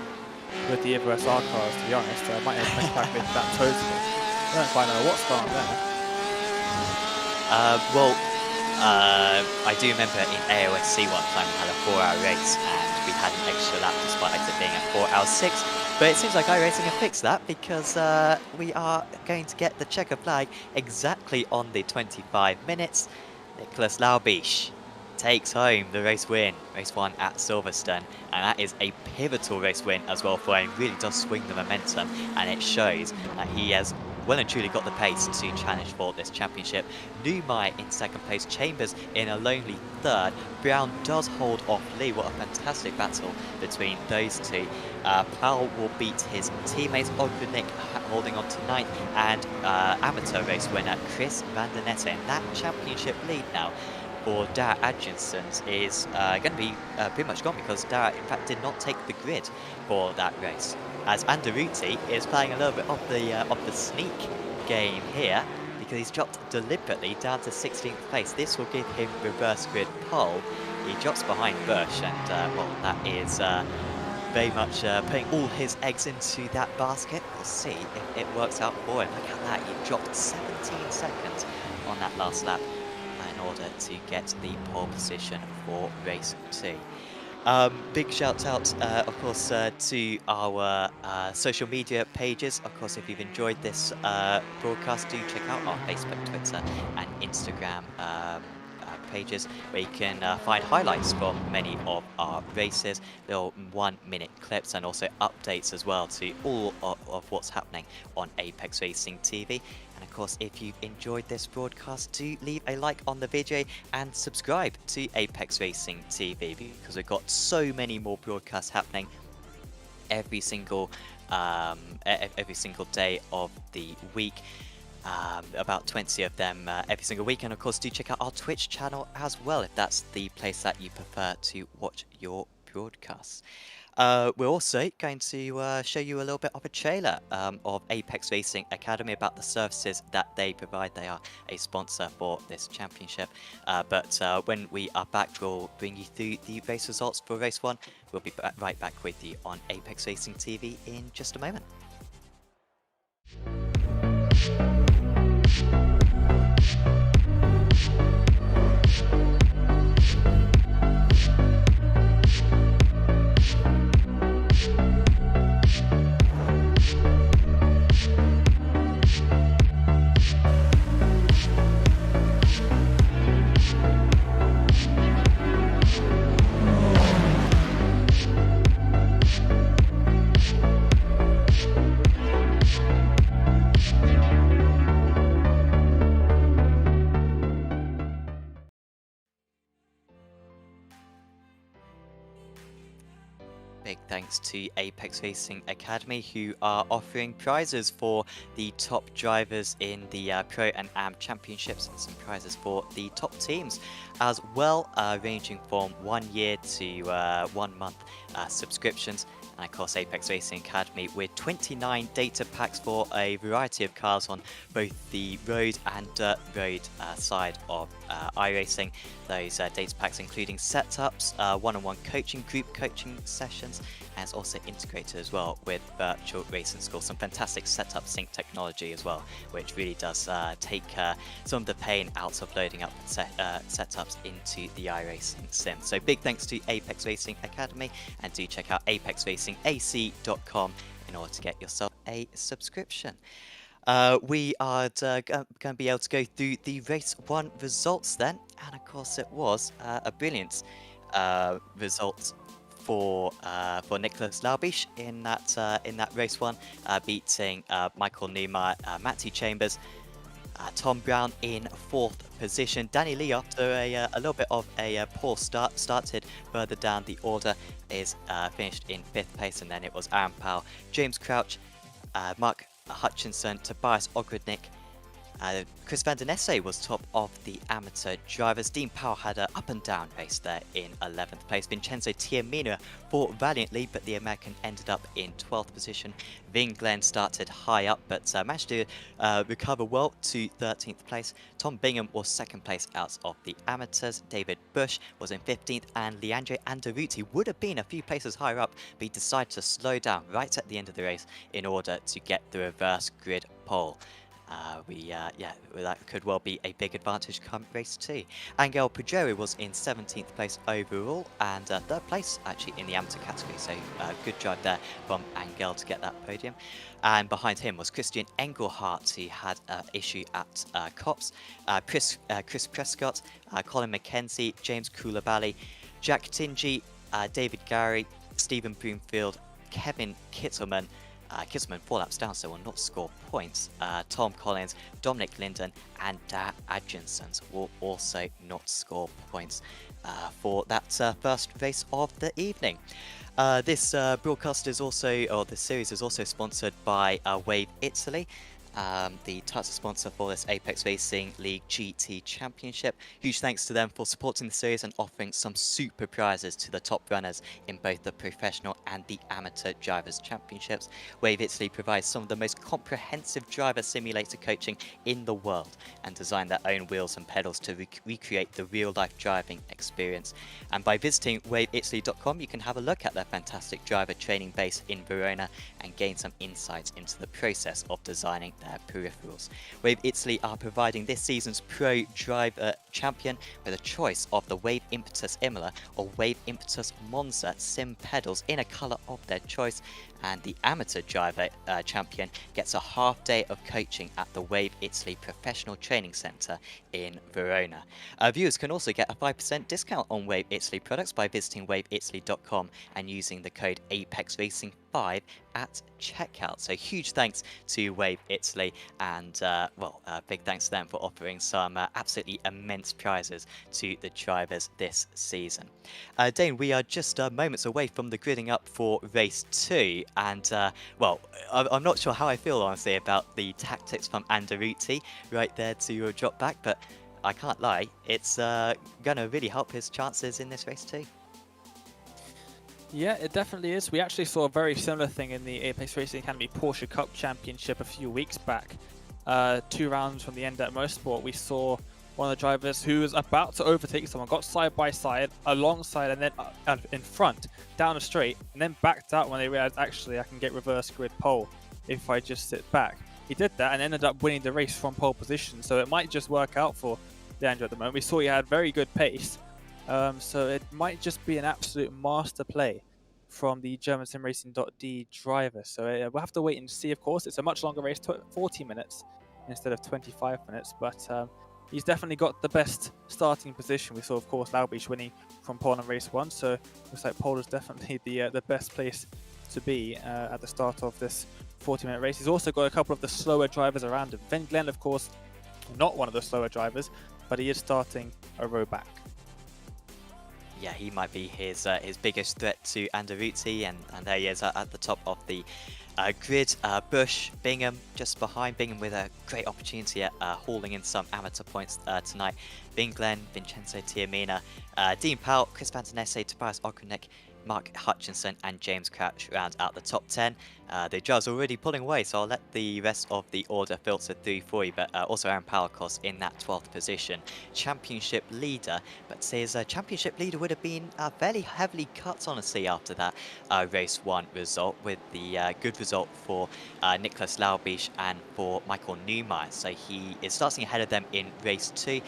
with the Evo SR cars, to be honest. I might have miscalculated that totally. I don't quite know what's going on there. I do remember in AOSC one time we had a 4-hour race and we had an extra lap despite it being at 4 hours 6. But it seems like iRacing have fixed that, because we are going to get the checker flag exactly on the 25 minutes. Nicholas Laubish takes home the race win, race 1 at Silverstone, and that is a pivotal race win as well for him. Really does swing the momentum, and it shows that he has well and truly got the pace to challenge for this championship. Numai in 2nd place, Chambers in a lonely 3rd. Brown does hold off Lee. What a fantastic battle between those two. Powell will beat his teammates, Ogrenik holding on to 9th, and amateur race winner Chris Van Der Nette. And that championship lead now for Darragh Adjinsons is going to be pretty much gone, because Darragh in fact did not take the grid for that race, as Anderuti is playing a little bit of the sneak game here, because he's dropped deliberately down to 16th place. This will give him reverse grid pole. He drops behind Bush, and well, that is very much putting all his eggs into that basket. We'll see if it works out for him. Look at that, he dropped 17 seconds on that last lap in order to get the pole position for race 2. Big shout out, of course, to our social media pages. Of course, if you've enjoyed this broadcast, do check out our Facebook, Twitter, and Instagram pages, where you can find highlights from many of our races, little 1-minute clips, and also updates as well to all of what's happening on Apex Racing TV. And of course, if you've enjoyed this broadcast, do leave a like on the video and subscribe to Apex Racing TV, because we've got so many more broadcasts happening every single day of the week. About 20 of them every single week. And of course, do check out our Twitch channel as well, if that's the place that you prefer to watch your broadcasts. We're also going to show you a little bit of a trailer of Apex Racing Academy, about the services that they provide. They are a sponsor for this championship. But when we are back, we'll bring you through the race results for race 1. We'll be right back with you on Apex Racing TV in just a moment. Big thanks to Apex Racing Academy, who are offering prizes for the top drivers in the Pro and Am Championships, and some prizes for the top teams as well, ranging from 1 year to 1 month subscriptions. And of course, Apex Racing Academy with 29 data packs for a variety of cars on both the road and dirt road side of iRacing. Those data packs including setups, one-on-one coaching, group coaching sessions, and it's also integrated as well with virtual racing schools. Some fantastic setup sync technology as well, which really does take some of the pain out of loading up setups into the iRacing sim. So big thanks to Apex Racing Academy, and do check out apexracingac.com in order to get yourself a subscription. We are going to be able to go through the race 1 results then, and of course it was a brilliant result for Nicholas Laubich in that race 1, beating Michael Niemeyer, Matty Chambers. Tom Brown in 4th position. Danny Lee, after a little bit of a poor start, started further down the order, is finished in 5th place, and then it was Aaron Powell, James Crouch, Mark Hutchinson, Tobias Ogrodnik. Chris Van Den Esse was top of the amateur drivers. Dean Powell had an up and down race there in 11th place. Vincenzo Tiamina fought valiantly, but the American ended up in 12th position. Vin Glenn started high up, but managed to recover well to 13th place. Tom Bingham was 2nd place out of the amateurs. David Bush was in 15th, and Leandro Andaruti would have been a few places higher up, but he decided to slow down right at the end of the race in order to get the reverse grid pole. That could well be a big advantage come race 2. Angel Pujero was in 17th place overall, and 3rd place actually in the amateur category, so good drive there from Angel to get that podium. And behind him was Christian Engelhardt, who had an issue at Cops, Chris Prescott, Colin McKenzie, James Koulibaly, Jack Tingy, David Gary, Stephen Broomfield, Kevin Kittelman. Kittelman 4 laps down, so will not score points. Tom Collins, Dominic Linden, and Da Adjinsons will also not score points for that first race of the evening. This broadcast is also, or this series is also sponsored by Wave Italy, the title sponsor for this Apex Racing League GT Championship. Huge thanks to them for supporting the series and offering some super prizes to the top runners in both the professional and the amateur drivers championships. Wave Italy provides some of the most comprehensive driver simulator coaching in the world, and design their own wheels and pedals to recreate the real-life driving experience. And by visiting waveitaly.com, you can have a look at their fantastic driver training base in Verona and gain some insights into the process of designing their peripherals. Wave Italy are providing this season's Pro Driver Champion with a choice of the Wave Impetus Imola or Wave Impetus Monza sim pedals in a colour of their choice, and the Amateur Driver Champion gets a half day of coaching at the Wave Italy Professional Training Centre in Verona. Viewers can also get a 5% discount on Wave Italy products by visiting waveitaly.com and using the code APEXRACING5 at checkout. So huge thanks to Wave Italy, and big thanks to them for offering some absolutely immense prizes to the drivers this season. Dane, we are just moments away from the gridding up for race 2, and I'm not sure how I feel honestly about the tactics from Andaruti right there to drop back, but I can't lie, it's going to really help his chances in this race too. Yeah, it definitely is. We actually saw a very similar thing in the Apex Racing Academy Porsche Cup Championship a few weeks back. 2 rounds from the end at Motorsport, we saw one of the drivers who was about to overtake someone, got side by side, alongside, and then in front, down a straight, and then backed out when they realized, actually, I can get reverse grid pole if I just sit back. He did that and ended up winning the race from pole position, so it might just work out for Leandro at the moment. We saw he had very good pace, so it might just be an absolute master play from the German SimRacing.d driver. So we'll have to wait and see, of course. It's a much longer race, 40 minutes instead of 25 minutes, but he's definitely got the best starting position. We saw, of course, Laubich winning from pole in race 1, so looks like pole is definitely the best place to be at the start of this 40-minute race. He's also got a couple of the slower drivers around him. Vin Glenn, of course, not one of the slower drivers, but he is starting a row back. Yeah, he might be his biggest threat to Andaruti, and there he is at the top of the grid. Bush, Bingham just behind. Bingham with a great opportunity at hauling in some amateur points tonight. Vin Glenn, Vincenzo Tiamina, Dean Powell, Chris Van Den Esse, Tobias Ogrodnik, Mark Hutchinson and James Crouch round out the top 10. The drivers already pulling away, so I'll let the rest of the order filter through for you. But also Aaron Power, of course, in that 12th position, championship leader. But his championship leader would have been fairly heavily cut, honestly, after that race 1 result, with the good result for Nicholas Laubisch and for Michael Neumeyer. So he is starting ahead of them in race 2.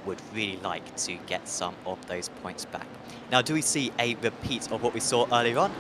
Would really like to get some of those points back. Now, do we see a repeat of what we saw earlier on?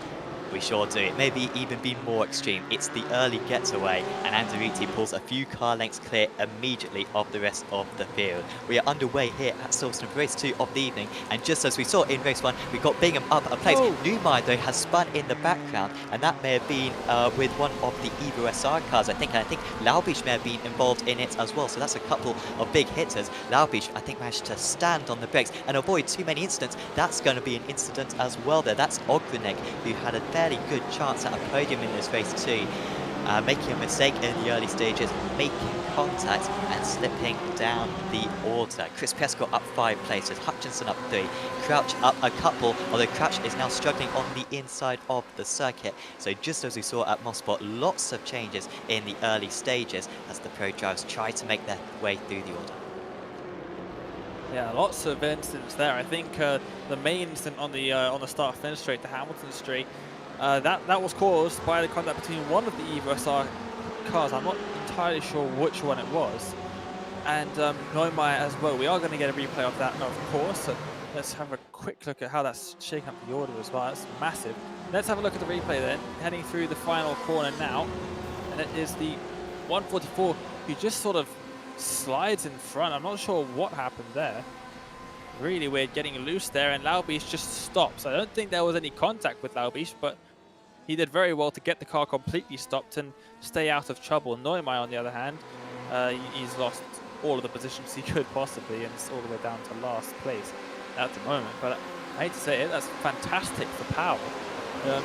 We sure do. It maybe even be more extreme. It's the early getaway, and Andretti pulls a few car lengths clear immediately of the rest of the field. We are underway here at Silverstone for race 2 of the evening, and just as we saw in race 1, we got Bingham up a place. Neumeyer, though, has spun in the background, and that may have been with one of the Evo SR cars, I think. And I think Laubisch may have been involved in it as well, so that's a couple of big hitters. Laubisch, I think, managed to stand on the brakes and avoid too many incidents. That's going to be an incident as well there. That's Ogrenek, who had a fairly good chance at a podium in this race too, making a mistake in the early stages, making contact and slipping down the order. Chris Prescott up 5 places, Hutchinson up 3, Crouch up a couple, although Crouch is now struggling on the inside of the circuit. So just as we saw at Mosport, lots of changes in the early stages as the pro drivers try to make their way through the order. Yeah, lots of incidents there. I think the main incident on the start-finish straight, the Hamilton straight, that was caused by the contact between one of the Evo SR cars. I'm not entirely sure which one it was, and Neumeyer as well. We are going to get a replay of that, of course. So let's have a quick look at how that's shaking up the order as well. That's massive. Let's have a look at the replay then. Heading through the final corner now, and it is the 144 who just sort of slides in front. I'm not sure what happened there. Really weird, getting loose there, and Laubisch just stops. I don't think there was any contact with Laubisch, but he did very well to get the car completely stopped and stay out of trouble. Neumeyer, on the other hand, he's lost all of the positions he could possibly, and it's all the way down to last place at the moment. But I hate to say it, that's fantastic for Power.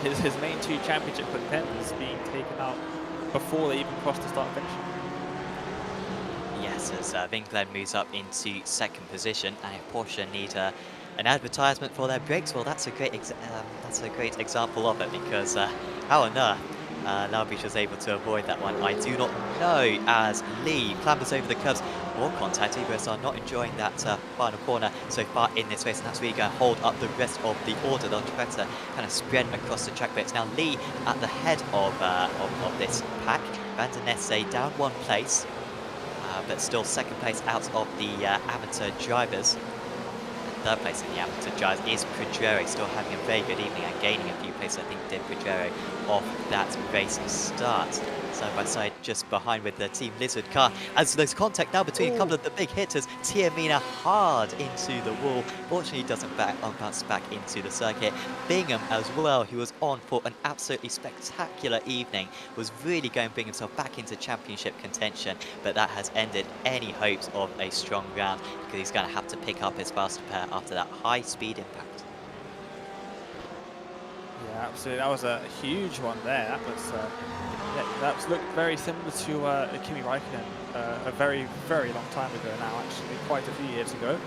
His main 2 championship contenders being taken out before they even crossed the start finish. Yes, as Winkler moves up into 2nd position, and if Porsche need an advertisement for their brakes, well, that's a great example of it, because how on earth Laubisch was able to avoid that one, I do not know, as Lee clambers over the curbs. More contact. Ebers are not enjoying that final corner so far in this race, and that's really going to hold up the rest of the order. They'll try to kind of spread across the track, but it's now Lee at the head of this pack. Van der Nesse down 1 place. But still 2nd place out of the amateur drivers. And 3rd place in the amateur drivers is Pedrero, still having a very good evening and gaining a few places, I think, did Pedrero off that race start. Side by side, just behind with the Team Lizard car. As there's contact now between a couple of the big hitters, Tiamina hard into the wall. Fortunately, he doesn't bounce back into the circuit. Bingham as well, who was on for an absolutely spectacular evening, was really going to bring himself back into championship contention, but that has ended any hopes of a strong round, because he's going to have to pick up his faster pair after that high-speed impact. Yeah, absolutely. That was a huge one there. That was that looked very similar to Kimi Räikkönen a very, very long time ago now, actually, quite a few years ago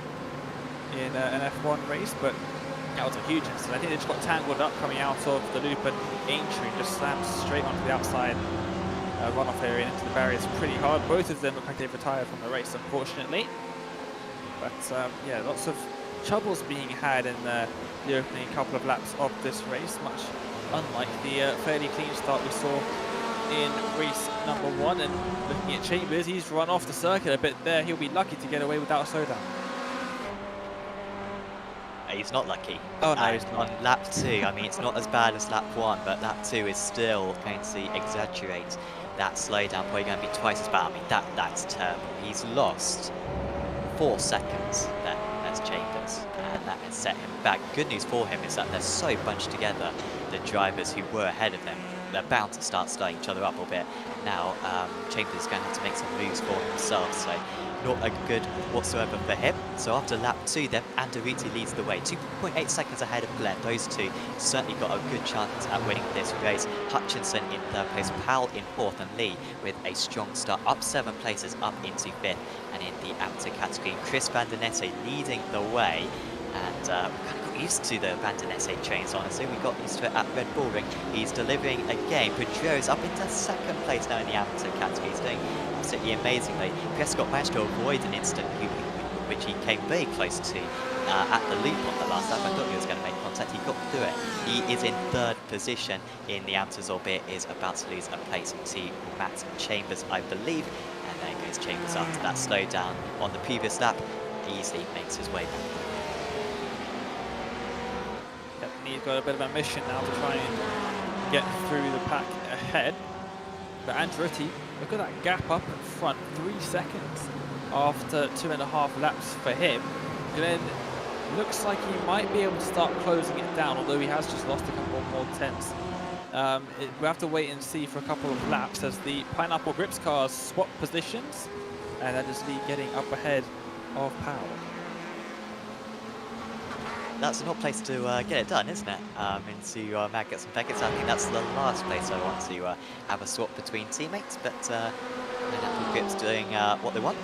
in an F1 race, but that was a huge incident. I think they just got tangled up coming out of the loop, and Aintree just slammed straight onto the outside runoff area into the barriers pretty hard. Both of them look like they've retired from the race, unfortunately. But yeah, lots of troubles being had in the opening couple of laps of this race, much unlike the fairly clean start we saw in race number 1. And looking at Chambers, he's run off the circuit a bit there. He'll be lucky to get away without a slowdown. He's not lucky. Oh no, he's not. On lap 2, I mean, it's not as bad as lap 1, but lap 2 is still going to exaggerate that slowdown. Probably going to be twice as bad. I mean, that's terrible. He's lost 4 seconds there as Chambers, and that has set him back. Good news for him is that they're so bunched together, the drivers who were ahead of them. They're bound to start slowing each other up a bit. Now, Chambers is going to have to make some moves for himself, so not a good whatsoever for him. So after lap 2 then, Andretti leads the way, 2.8 seconds ahead of Glenn. Those two certainly got a good chance at winning this race. Hutchinson in 3rd place, Powell in 4th, and Lee with a strong start, up 7 places, up into 5th. And in the amateur category, Chris Van der Nesse leading the way. And we're kind of used to the Van der Nesse trains, honestly. We got used to it at Red Bull Ring. He's delivering again. Pedro's up into second place now in the amateur category. He's doing absolutely amazingly. Prescott managed to avoid an incident which he came very close to at the loop on the last lap. I thought he was going to make contact. He got through it. He is in third position in the amateurs, albeit is about to lose a place to Matt Chambers, I believe. And there goes Chambers after that slowdown on the previous lap. Easily makes his way back. Yep, he's got a bit of a mission now to try and get through the pack ahead. But Andretti, look at that gap up in front, 3 seconds after 2.5 laps for him. Glenn looks like he might be able to start closing it down, although he has just lost a couple more tenths. We have to wait and see for a couple of laps as the Pineapple Grips cars swap positions, and that is Lee getting up ahead of Powell. That's an odd place to get it done, isn't it? Into Maggots and Beckets. I think that's the last place I want to have a swap between teammates, but Pineapple Grips doing what they want.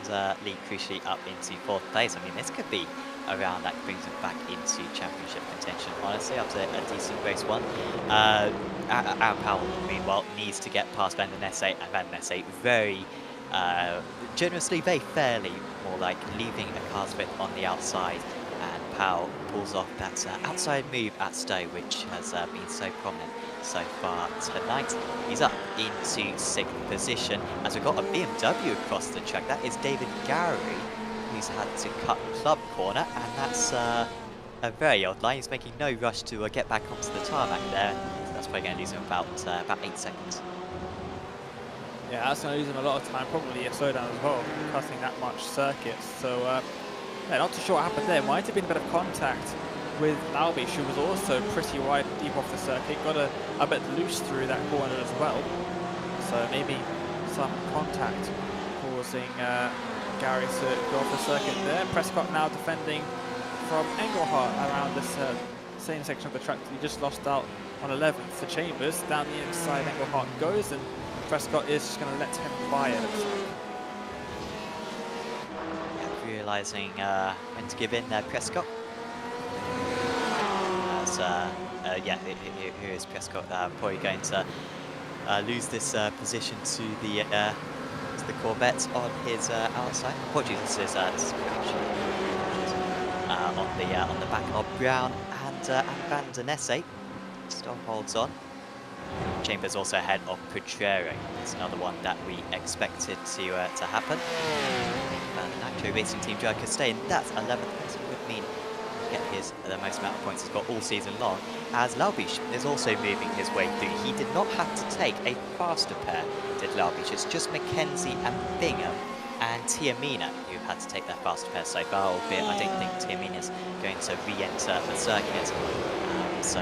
And Lee crucially up into 4th place. I mean, this could be around that brings him back into championship contention, honestly, after a decent race one. Aaron Powell, meanwhile, needs to get past Van der Nesse, and Van der Nesse very generously, very fairly, more like leaving a car's width on the outside. And Powell pulls off that outside move at Stowe, which has been so prominent so far tonight. He's up into 6th position as we've got a BMW across the track. That is David Gowrie, who's had to cut club corner, and that's a very odd line. He's making no rush to get back onto the tarmac there. So that's probably going to lose him about 8 seconds. Yeah, that's going to lose him a lot of time, probably a slowdown as well, cutting that much circuit. So, yeah, not too sure what happened there. Might have been a bit of contact with Laubish, who was also pretty wide and deep off the circuit. Got a bit loose through that corner as well. So maybe some contact causing Gary to go off the circuit there. Prescott now defending from Engelhardt around this same section of the track that he just lost out on 11th to Chambers. Down the inside, Engelhardt goes, and Prescott is just going to let him by it. Realising when to give in there, Prescott. As, yeah, here is Prescott probably going to lose this position to the Corvette on his outside. Apologies, this is on the back of Brown and Van der Nesse. Still holds on. Chambers also ahead of Pedrero. It's another one that we expected to happen. Nitro Racing Team driver could stay in that 11th place. It would mean get the most amount of points he's got all season long. As Laubish is also moving his way through. He did not have to take a faster pair, did Laubish. It's just Mackenzie and Bingham and Tiamina who had to take their faster pair so far, albeit I don't think Tiamina's going to re-enter the circuit. So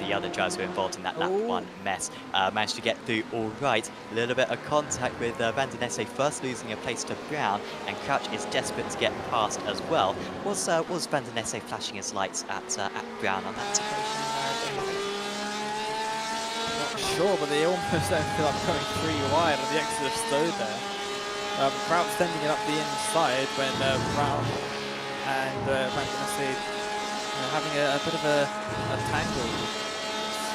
the other drivers who were involved in that lap 1 mess managed to get through all right. A little bit of contact with Van der Nesse first losing a place to Brown, and Crouch is desperate to get past as well. Was Van der Nesse flashing his lights at Brown on that occasion? Not sure, but they almost ended up going 3 wide on the exit of Stowe there. Crouch sending it up the inside when Brown and Van der Nesse having a bit of a tangle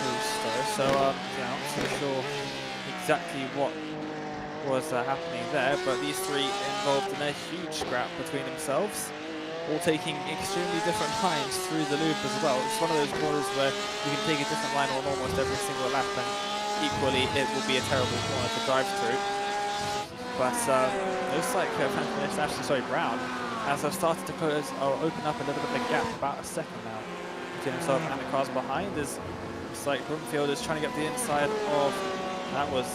through Stowe, so yeah, I'm not so sure exactly what was happening there, but these three involved in a huge scrap between themselves, all taking extremely different lines through the loop as well. It's one of those corners where you can take a different line on almost every single lap, and equally it will be a terrible corner to drive through. But looks like Brown has started to close or open up a little bit of a gap, about a second now, between himself and the cars behind. It's like Broomfield is trying to get the inside of, that was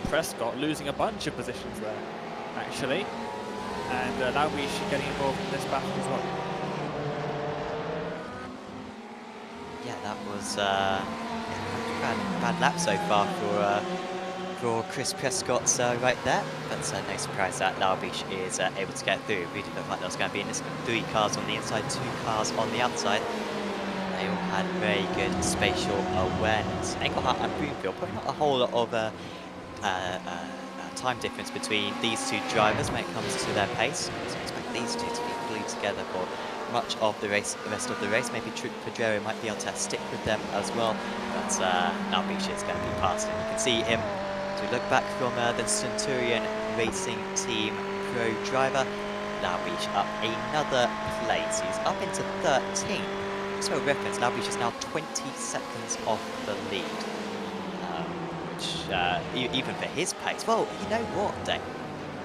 Prescott losing a bunch of positions there, actually. And Laubish getting involved in this battle as well. Yeah, that was bad lap so far for Chris Prescott right there, but no surprise that Laubish is able to get through. It really looked like there was going to be 3 cars on the inside, 2 cars on the outside. They all had very good spatial awareness. Engelhardt and Broomfield, probably not a whole lot of time difference between these 2 drivers when it comes to their pace. So I expect these 2 to be glued together for much of the rest of the race. Maybe Pedrero might be able to stick with them as well, but Albish is going to be past him. You can see him, as we look back from the Centurion Racing Team Pro driver, Albish up another place. He's up into 13. Just for reference, Albish is now 20 seconds off the lead, which even for his pace, well, you know what, Dave?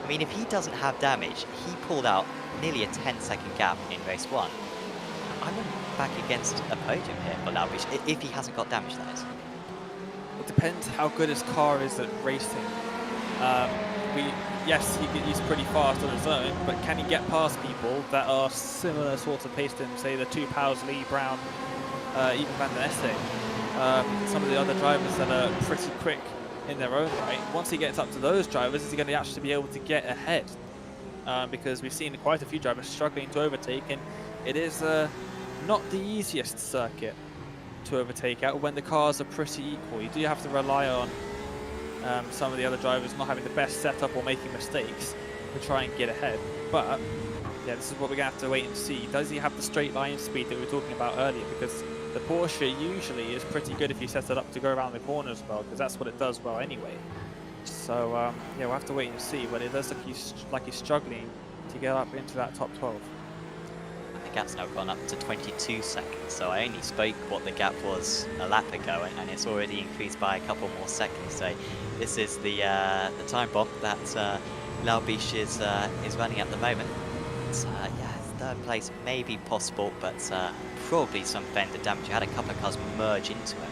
I mean, if he doesn't have damage, he pulled out nearly a 10-second gap in race 1. I'm back against a podium here for Albish, if he hasn't got damage, that is. It depends how good his car is at racing. Yes, he's pretty fast on his own, but can he get past people that are similar sorts of pace to him, say the two Powers, Lee, Brown, even Van der Essay, some of the other drivers that are pretty quick in their own right. Once he gets up to those drivers, is he going to actually be able to get ahead? Because we've seen quite a few drivers struggling to overtake, and it is not the easiest circuit to overtake at when the cars are pretty equal. You do have to rely on some of the other drivers not having the best setup or making mistakes to try and get ahead. But yeah, this is what we're going to have to wait and see. Does he have the straight line speed that we were talking about earlier? Because the Porsche usually is pretty good if you set it up to go around the corners well, because that's what it does well anyway. So yeah, we'll have to wait and see, but it does look like he's struggling to get up into that top 12. And the gap's now gone up to 22 seconds, so I only spoke what the gap was a lap ago, and it's already increased by a couple more seconds. So this is the time bomb that Laubish is running at the moment. So yeah, third place may be possible, but probably some fender damage. You had a couple of cars merge into him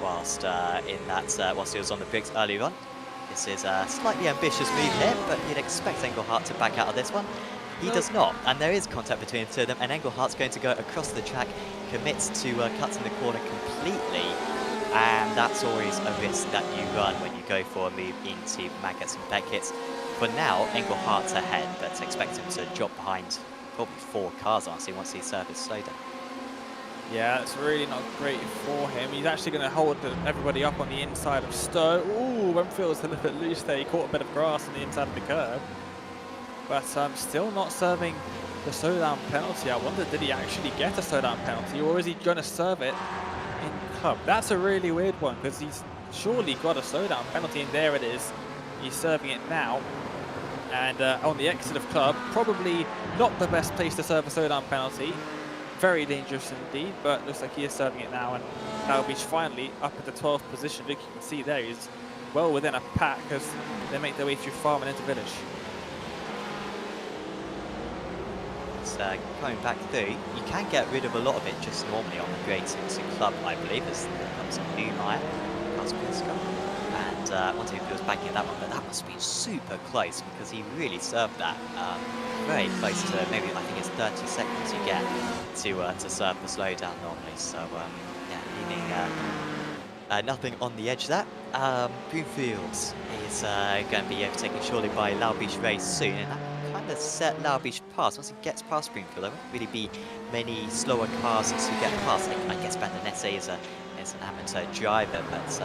whilst whilst he was on the bricks earlier on. This is a slightly ambitious move here, but you'd expect Engelhardt to back out of this one. He does not, and there is contact between the two of them, and Engelhardt's going to go across the track, commits to cutting the corner completely, and that's always a risk that you run when you go for a move into Maggots and Beckett's. For now, Engelhardt's ahead, but expect him to drop behind probably 4 cars, honestly, once he surface slow down. Yeah, it's really not great for him. He's actually going to hold everybody up on the inside of Stowe. Ooh, Winfield's a little bit loose there. He caught a bit of grass on the inside of the curb. But still not serving the slowdown penalty. I wonder, did he actually get a slowdown penalty, or is he going to serve it in club? That's a really weird one, because he's surely got a slowdown penalty, and there it is. He's serving it now. And on the exit of club, probably not the best place to serve a slowdown penalty. Very dangerous indeed, but looks like he is serving it now, and Albish finally up at the 12th position. Look, you can see there he's well within a pack as they make their way through farm and into village. It's coming back through. You can get rid of a lot of it just normally on the grades into club, I believe, as there comes a new Meyer, and once he was backing at that one, but that must be super close because he really served that very close to maybe, I think it's 30 seconds you get to serve the slowdown normally. So yeah, leaving nothing on the edge there. Broomfields is going to be overtaken surely by Laubish very soon, and that kind of set Laubish past. Once he gets past Broomfield, there won't really be many slower cars to get past. I guess Bandanese is an amateur driver, but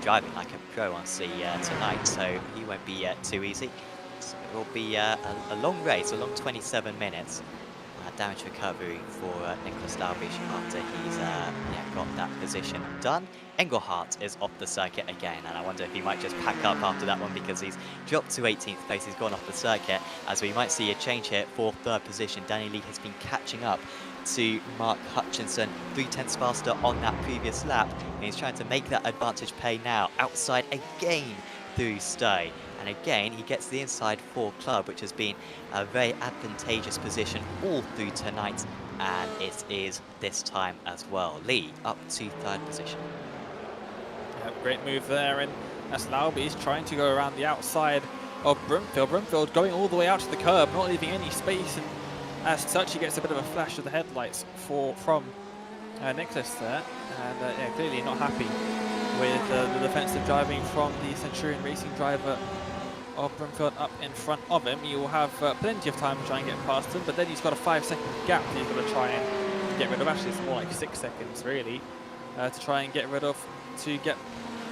driving like a pro honestly tonight, so he won't be too easy. So it will be a long race, a long 27 minutes. Damage recovery for Nicholas Laubish after he's got that position done. Engelhardt is off the circuit again, and I wonder if he might just pack up after that one because he's dropped to 18th place. He's gone off the circuit, as we might see a change here for 3rd position. Danny Lee has been catching up to Mark Hutchinson, 3/10 faster on that previous lap, and he's trying to make that advantage pay now. Outside again through Stowe. And again, he gets the inside 4 club, which has been a very advantageous position all through tonight, and it is this time as well. Lee up to 3rd position. Yeah, great move there, and that's Laubish trying to go around the outside of Broomfield. Broomfield going all the way out to the curb, not leaving any space, and as such, he gets a bit of a flash of the headlights from Nicholas there, and yeah, clearly not happy with the defensive driving from the Centurion Racing driver of Broomfield up in front of him. He will have plenty of time to try and get past him, but then he's got a 5-second gap that he's got to try and get rid of. Actually, it's more like 6 seconds really to try and get rid of to get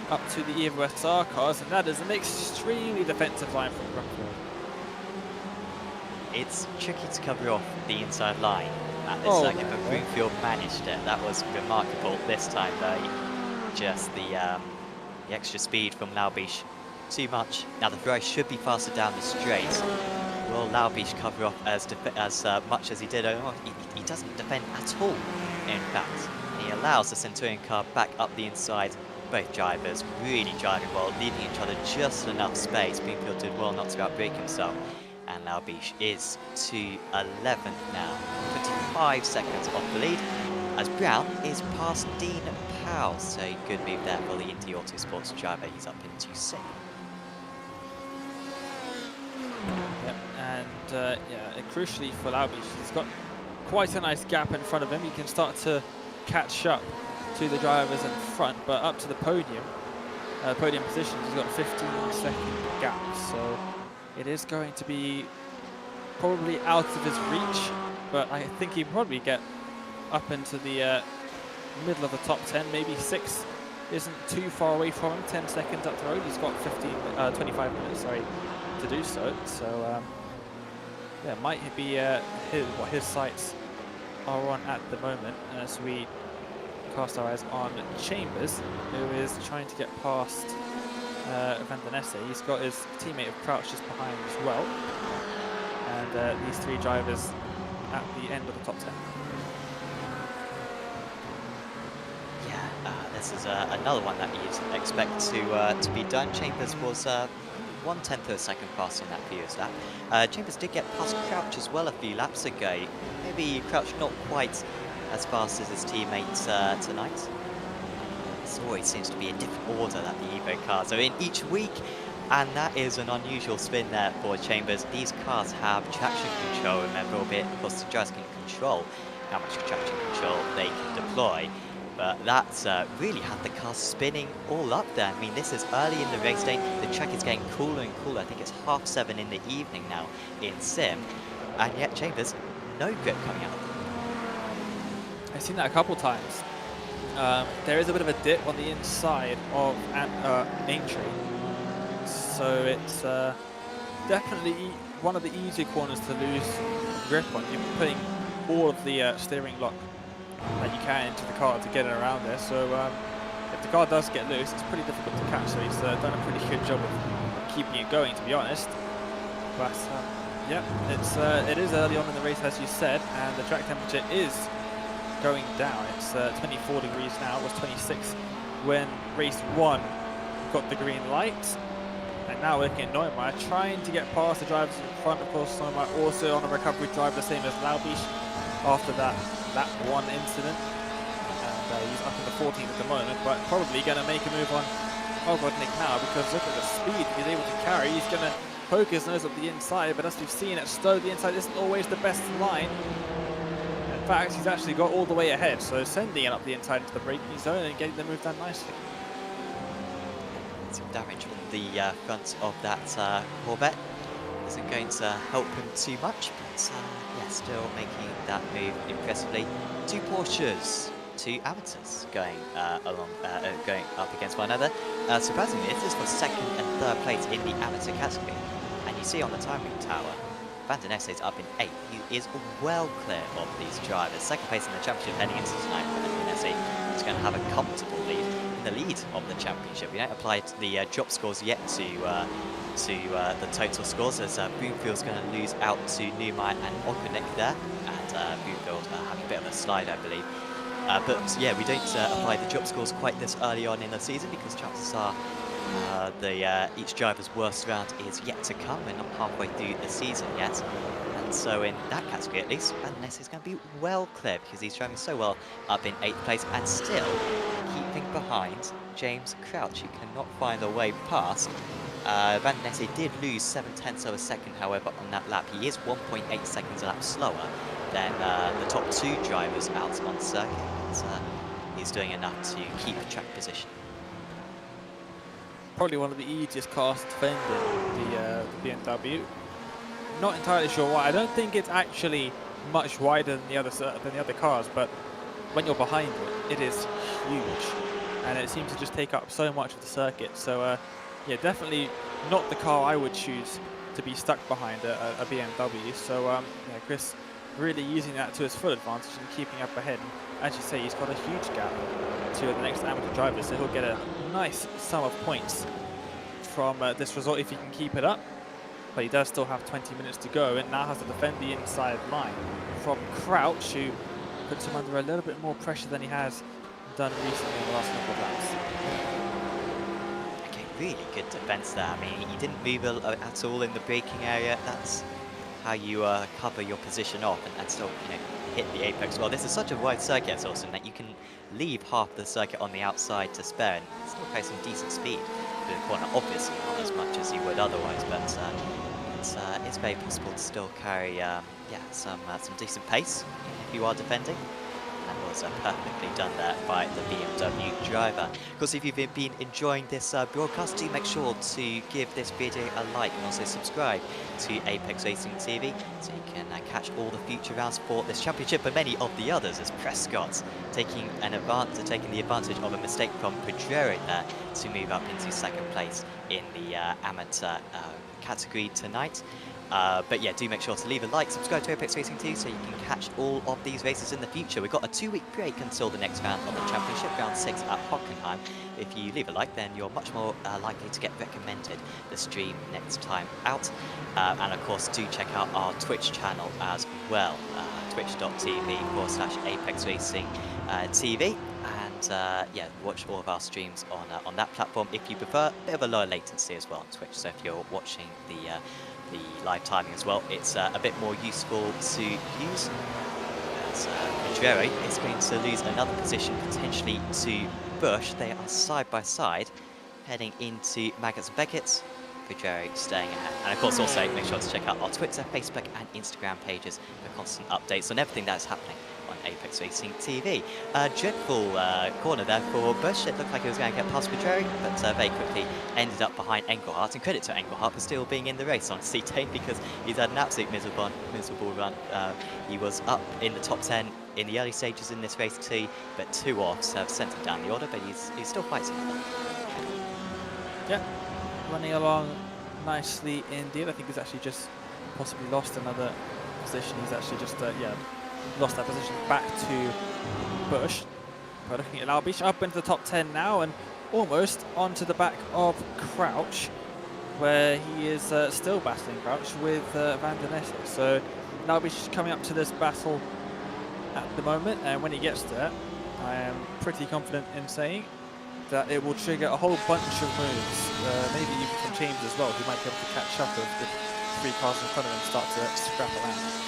up to the Evo SR cars, and that is an extremely defensive line from Broomfield. It's tricky to cover off the inside line at this Oh, circuit, but Broomfield managed it. That was remarkable this time, though. Just the extra speed from Laubish, too much. Now the Ferrari should be faster down the straight. Will Laubish cover off as much as he did? Oh, he doesn't defend at all, in fact. He allows the Centurion car back up the inside. Both drivers really driving well, leaving each other just enough space. Broomfield did well not to outbrake himself. And Laubish is to 11th now, 25 seconds off the lead, as Brown is past Dean Powell. So good move there for the Indy Autosports driver. He's up into 6th. Yep, and yeah, crucially for Laubish, he's got quite a nice gap in front of him. He can start to catch up to the drivers in front, but up to the podium positions, he's got a 15-second gap. So it is going to be probably out of his reach, but I think he'll probably get up into the middle of the top 10, maybe 6 isn't too far away from him. 10 seconds up the road, he's got 25 minutes, sorry, to do so. So yeah, might be what his sights are on at the moment, as we cast our eyes on Chambers, who is trying to get past Van der Nesse. He's got his teammate of Crouch just behind as well, and these 3 drivers at the end of the top 10. Yeah, this is another one that you'd expect to be done. Chambers was 1/10 of a second fast on that previous lap. Chambers did get past Crouch as well a few laps ago. Maybe Crouch not quite as fast as his teammates tonight. This always seems to be a different order that the Evo cars are in each week, and that is an unusual spin there for Chambers. These cars have traction control, remember, albeit of course the drivers can control how much traction control they can deploy. But that's really had the car spinning all up there. I mean, this is early in the race day. The track is getting cooler and cooler. I think it's 7:30 in the evening now in Sim, and yet Chambers, no grip coming out. I've seen that a couple times. There is a bit of a dip on the inside of Aintree, so it's definitely one of the easier corners to lose grip on. You're putting all of the steering lock that you can into the car to get it around there. So if the car does get loose, it's pretty difficult to catch. So he's done a pretty good job of keeping it going, to be honest. But yeah, it is early on in the race, as you said, and the track temperature is going down. It's 24 degrees now. It was 26 when race 1 got the green light. And now we're looking at Neumeier trying to get past the drivers in front. Of course, Neumeier also on a recovery drive, the same as Laubish after that one incident. And he's up in the 14th at the moment, but probably going to make a move on Ogrodnik now, because look at the speed he's able to carry. He's going to poke his nose up the inside, but as we've seen at Stowe, the inside isn't always the best line. In fact, he's actually got all the way ahead, so sending it up the inside into the braking zone and getting the move done nicely. Some damage on the front of that Corvette isn't going to help him too much, but yeah, still making that move impressively. 2 Porsches, 2 amateurs going going up against one another. Surprisingly, this is for 2nd and 3rd place in the amateur category, and you see on the timing tower, Van der Nesse is up in 8th. He is well clear of these drivers. 2nd place in the championship heading into tonight. Van der Nesse is going to have a comfortable lead in the lead of the championship. We don't apply the drop scores yet to the total scores, as Broomfield's going to lose out to Neumeier and Ogrodnik there, and Broomfield having a bit of a slide, I believe. But yeah, we don't apply the drop scores quite this early on in the season, because chances are each driver's worst round is yet to come. We're not halfway through the season yet. And so in that category at least, Van der Nesse is going to be well clear, because he's driving so well up in 8th place and still keeping behind James Crouch, who cannot find a way past. Van der Nesse did lose 7/10 of a second, however, on that lap. He is 1.8 seconds a lap slower than the top 2 drivers out on circuit. But, he's doing enough to keep track position. Probably one of the easiest cars to defend in the BMW. Not entirely sure why. I don't think it's actually much wider than the other cars, but when you're behind it, it is huge, and it seems to just take up so much of the circuit. So yeah, definitely not the car I would choose to be stuck behind a BMW. So yeah, Chris really using that to his full advantage and keeping up ahead. And as you say, he's got a huge gap to the next amateur driver, so he'll get a nice sum of points from this result if he can keep it up. But he does still have 20 minutes to go and now has to defend the inside line from Crouch, who puts him under a little bit more pressure than he has done recently in the last couple of laps. Okay, really good defense there. I mean, he didn't move at all in the braking area. That's how you cover your position off and still, you know, hit the apex. Well, this is such a wide circuit, it's awesome that you can leave half the circuit on the outside to spare and still carry some decent speed through the corner. Obviously, not as much as you would otherwise, but it's very possible to still carry some decent pace if you are defending. That was perfectly done there by the BMW driver. Of course, if you've been enjoying this broadcast, do make sure to give this video a like and also subscribe to Apex Racing TV so you can catch all the future rounds for this championship and many of the others, as Prescott's taking the advantage of a mistake from Pedrero there to move up into second place in the amateur category tonight. But yeah, do make sure to leave a like, subscribe to Apex Racing 2 so you can catch all of these races in the future. We've got a 2-week break until the next round of the championship, round 6 at Hockenheim. If you leave a like, then you're much more likely to get recommended the stream next time out. And of course, do check out our Twitch channel as well, twitch.tv/Apex Racing TV. And yeah, watch all of our streams on that platform if you prefer. A bit of a lower latency as well on Twitch, so if you're watching the live timing as well, it's a bit more useful to use. As Pedrero is going to lose another position potentially to Bush. They are side by side heading into Maggots and Beckett. Pedrero staying ahead. And of course also make sure to check out our Twitter, Facebook and Instagram pages for constant updates on everything that's happening on Apex Racing TV. Dreadful corner there for Bush. It looked like he was going to get past Pedrero, but very quickly ended up behind Engelhardt. And credit to Engelhardt for still being in the race, honestly, Dane, because he's had an absolute miserable run. He was up in the top 10 in the early stages in this race too, but 2 offs have sent him down the order, but he's still fighting. Yeah, running along nicely indeed. I think he's actually just possibly lost another position. He's actually just, lost that position back to Bush. But looking at Laubich up into the top 10 now and almost onto the back of Crouch, where he is still battling Crouch with Van der Nesse. So Laubich is coming up to this battle at the moment, and when he gets there, I am pretty confident in saying that it will trigger a whole bunch of moves, maybe even from James as well, who might be able to catch up with the 3 cars in front of him and start to scrap around.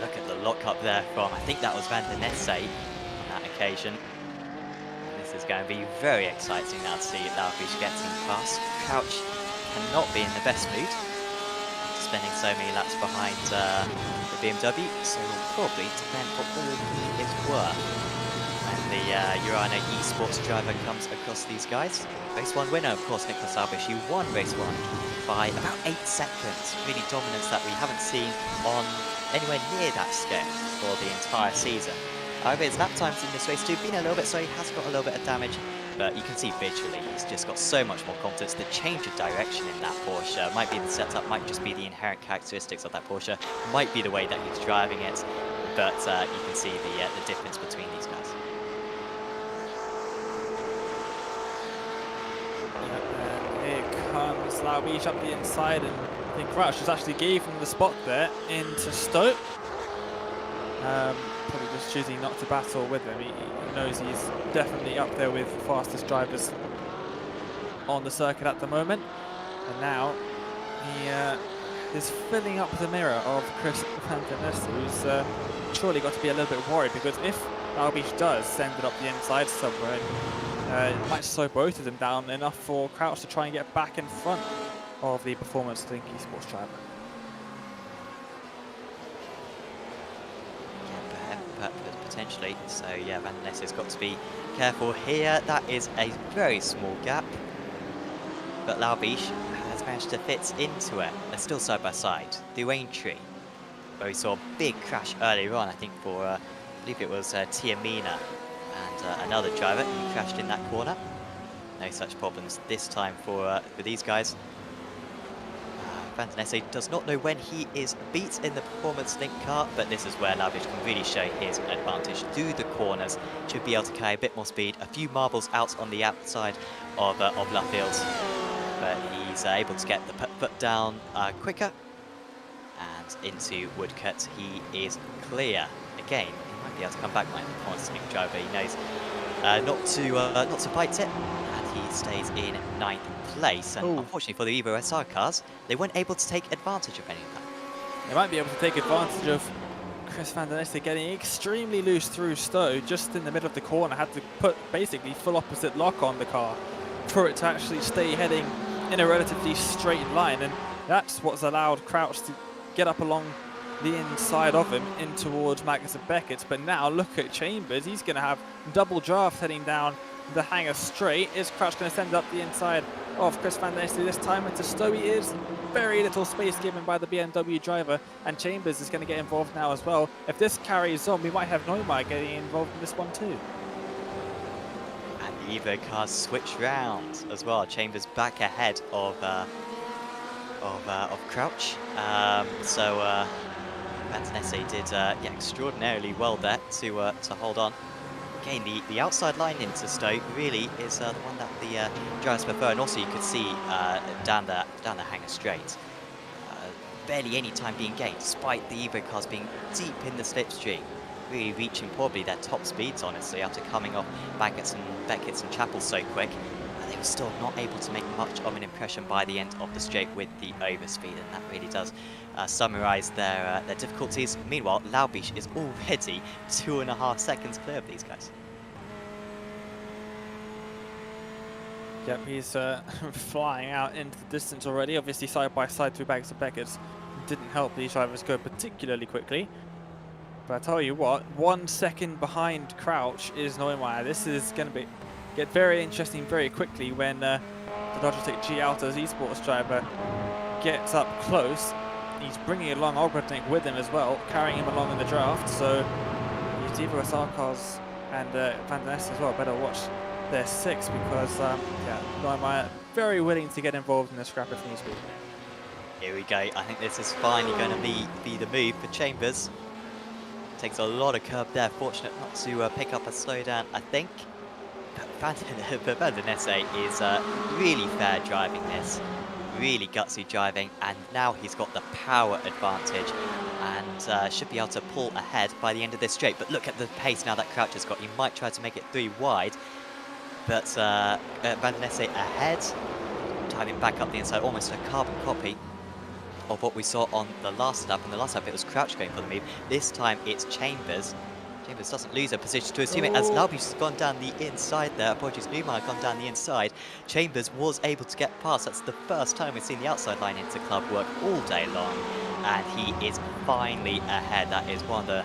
Look at the lock-up there from, I think that was Van der Nesse on that occasion. This is going to be very exciting now to see Laubich getting past. Crouch cannot be in the best mood, spending so many laps behind the BMW, so will probably depend what all he is worth. And the Urano eSports driver comes across these guys. Race 1 winner, of course, Nicholas Laubich, who won race 1 by about 8 seconds. Really dominance that we haven't seen on anywhere near that scale for the entire season. However, his lap times in this race too been a little bit, so he has got a little bit of damage, but you can see visually he's just got so much more confidence. The change of direction in that Porsche might be the setup, might just be the inherent characteristics of that Porsche, might be the way that he's driving it, but you can see the difference between these guys. And here comes Laubich up the inside, and I think Crouch just actually gave him the spot there into Stoke. Probably just choosing not to battle with him. He knows he's definitely up there with the fastest drivers on the circuit at the moment. And now he is filling up the mirror of Chris Van der Nesse, who's surely got to be a little bit worried, because if Laubich does send it up the inside somewhere, it might slow both of them down enough for Crouch to try and get back in front of the Performance Link eSports driver. Potentially, so yeah, Van der Nesse's got to be careful here. That is a very small gap, but Laubich has managed to fit into it. They're still side by side. The Tree, where we saw a big crash earlier on, I think for, I believe it was Tiamina and another driver who crashed in that corner. No such problems this time for these guys. Van den Esse does not know when he is beat in the Performance Link car, but this is where Lavish can really show his advantage through the corners. Should be able to carry a bit more speed, a few marbles out on the outside of Luffield, but he's able to get the foot down quicker. And into Woodcut, he is clear. Again, he might be able to come back like the Performance Link driver. He knows not to fight it, and he stays in 9th place. And unfortunately for the Evo SR cars, they weren't able to take advantage of any of that. They might be able to take advantage of Chris Van den Esse getting extremely loose through Stowe, just in the middle of the corner. Had to put basically full opposite lock on the car for it to actually stay heading in a relatively straight line, and that's what's allowed Crouch to get up along the inside of him in towards Magnus and Beckett. But now look at Chambers, he's going to have double draft heading down the hangar straight. Is Crouch going to send up the inside of Chris Van den Esse this time into Stowe? Is very little space given by the BMW driver, and Chambers is going to get involved now as well. If this carries on, we might have Neumeier getting involved in this one too. And the Evo cars switch round as well. Chambers back ahead of Crouch. Van den Esse did extraordinarily well there to hold on. Again, the outside line into Stowe really is the one that the drivers prefer, and also you could see down the hangar straight, barely any time being gained, despite the Evo cars being deep in the slipstream, really reaching probably their top speeds, honestly, after coming off Beckett's and Chapel so quick. They were still not able to make much of an impression by the end of the straight with the overspeed, and that really does summarise their difficulties. Meanwhile, Laubich is already 2.5 seconds clear of these guys. Yep, he's flying out into the distance already. Obviously, side by side through Bags of Beckett's didn't help these drivers go particularly quickly. But I tell you what, 1 second behind Crouch is Neumeier. This is going to get very interesting very quickly when the Logitech G Alta's esports driver gets up close. He's bringing along Ogrodnik with him as well, carrying him along in the draft. So these Evo SR cars and Van den Esse as well better watch their 6, because Neumeier very willing to get involved in the scrap if needs be. Here we go. I think this is finally going to be the move for Chambers. Takes a lot of curb there. Fortunate not to pick up a slowdown, I think. Van den Esse is really fair driving this, really gutsy driving, and now he's got the power advantage and should be able to pull ahead by the end of this straight. But look at the pace now that Crouch has got. He might try to make it 3 wide, but Van den Esse ahead, timing back up the inside, almost a carbon copy of what we saw on the last lap. In the last lap it was Crouch going for the move. This time it's Chambers. Chambers doesn't lose a position to his teammate as Laubich has gone down the inside there. Apologies, Neumeier gone down the inside. Chambers was able to get past. That's the first time we've seen the outside line into club work all day long. And he is finally ahead. That is one of the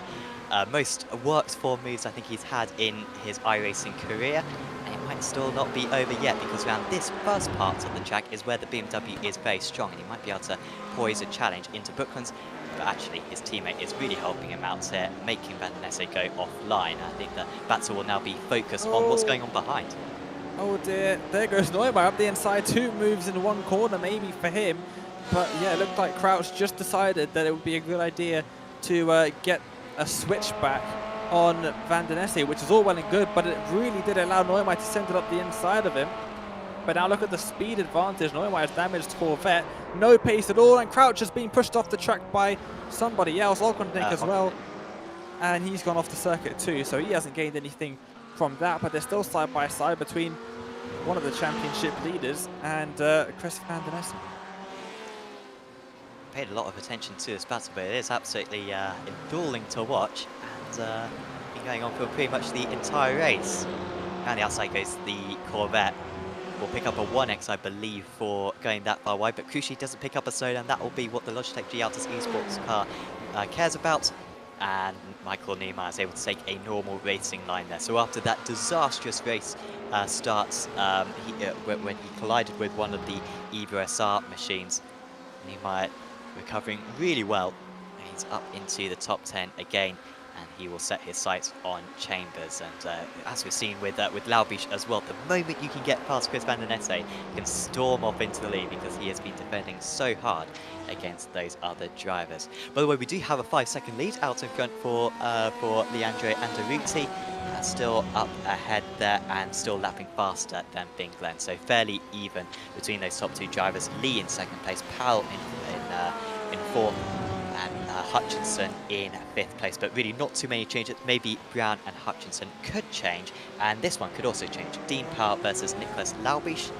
most worked for moves I think he's had in his iRacing career. And it might still not be over yet, because around this first part of the track is where the BMW is very strong, and he might be able to poise a challenge into Brooklands. But actually his teammate is really helping him out here, making Van den Esse go offline. I think the battle will now be focused on what's going on behind. Oh dear, there goes Neumeier up the inside. 2 moves in one corner maybe for him. But yeah, it looked like Crouch just decided that it would be a good idea to get a switchback on Van den Esse, which is all well and good, but it really did allow Neumeier to send it up the inside of him. But now look at the speed advantage. Neumeier's damaged Corvette, no pace at all, and Crouch has been pushed off the track by somebody else, Ogrodnik as well. And he's gone off the circuit too, so he hasn't gained anything from that, but they're still side by side between one of the championship leaders and Chris Van den Esse. Paid a lot of attention to this battle, but it is absolutely enthralling to watch, and been going on for pretty much the entire race. And the outside goes the Corvette. Will pick up a 1x, I believe, for going that far wide, but crucially doesn't pick up a slowdown. That will be what the Logitech G Alta's esports car cares about, and Michael Neumeier is able to take a normal racing line there. So after that disastrous race starts, when he collided with one of the Evo SR machines, Neumeier recovering really well. He's up into the top 10 again. and he will set his sights on Chambers. And as we've seen with Laubish as well, the moment you can get past Chris Van der Nette, you can storm off into the lead because he has been defending so hard against those other drivers. By the way, we do have a 5-second lead out in front for Leandro Andaruti. Still up ahead there and still lapping faster than Binglen. So fairly even between those top two drivers. Lee in second place, Powell in fourth, and Hutchinson in fifth place. But really not too many changes. Maybe Brown and Hutchinson could change, and this one could also change. Dean Powell versus Nicholas Laubish.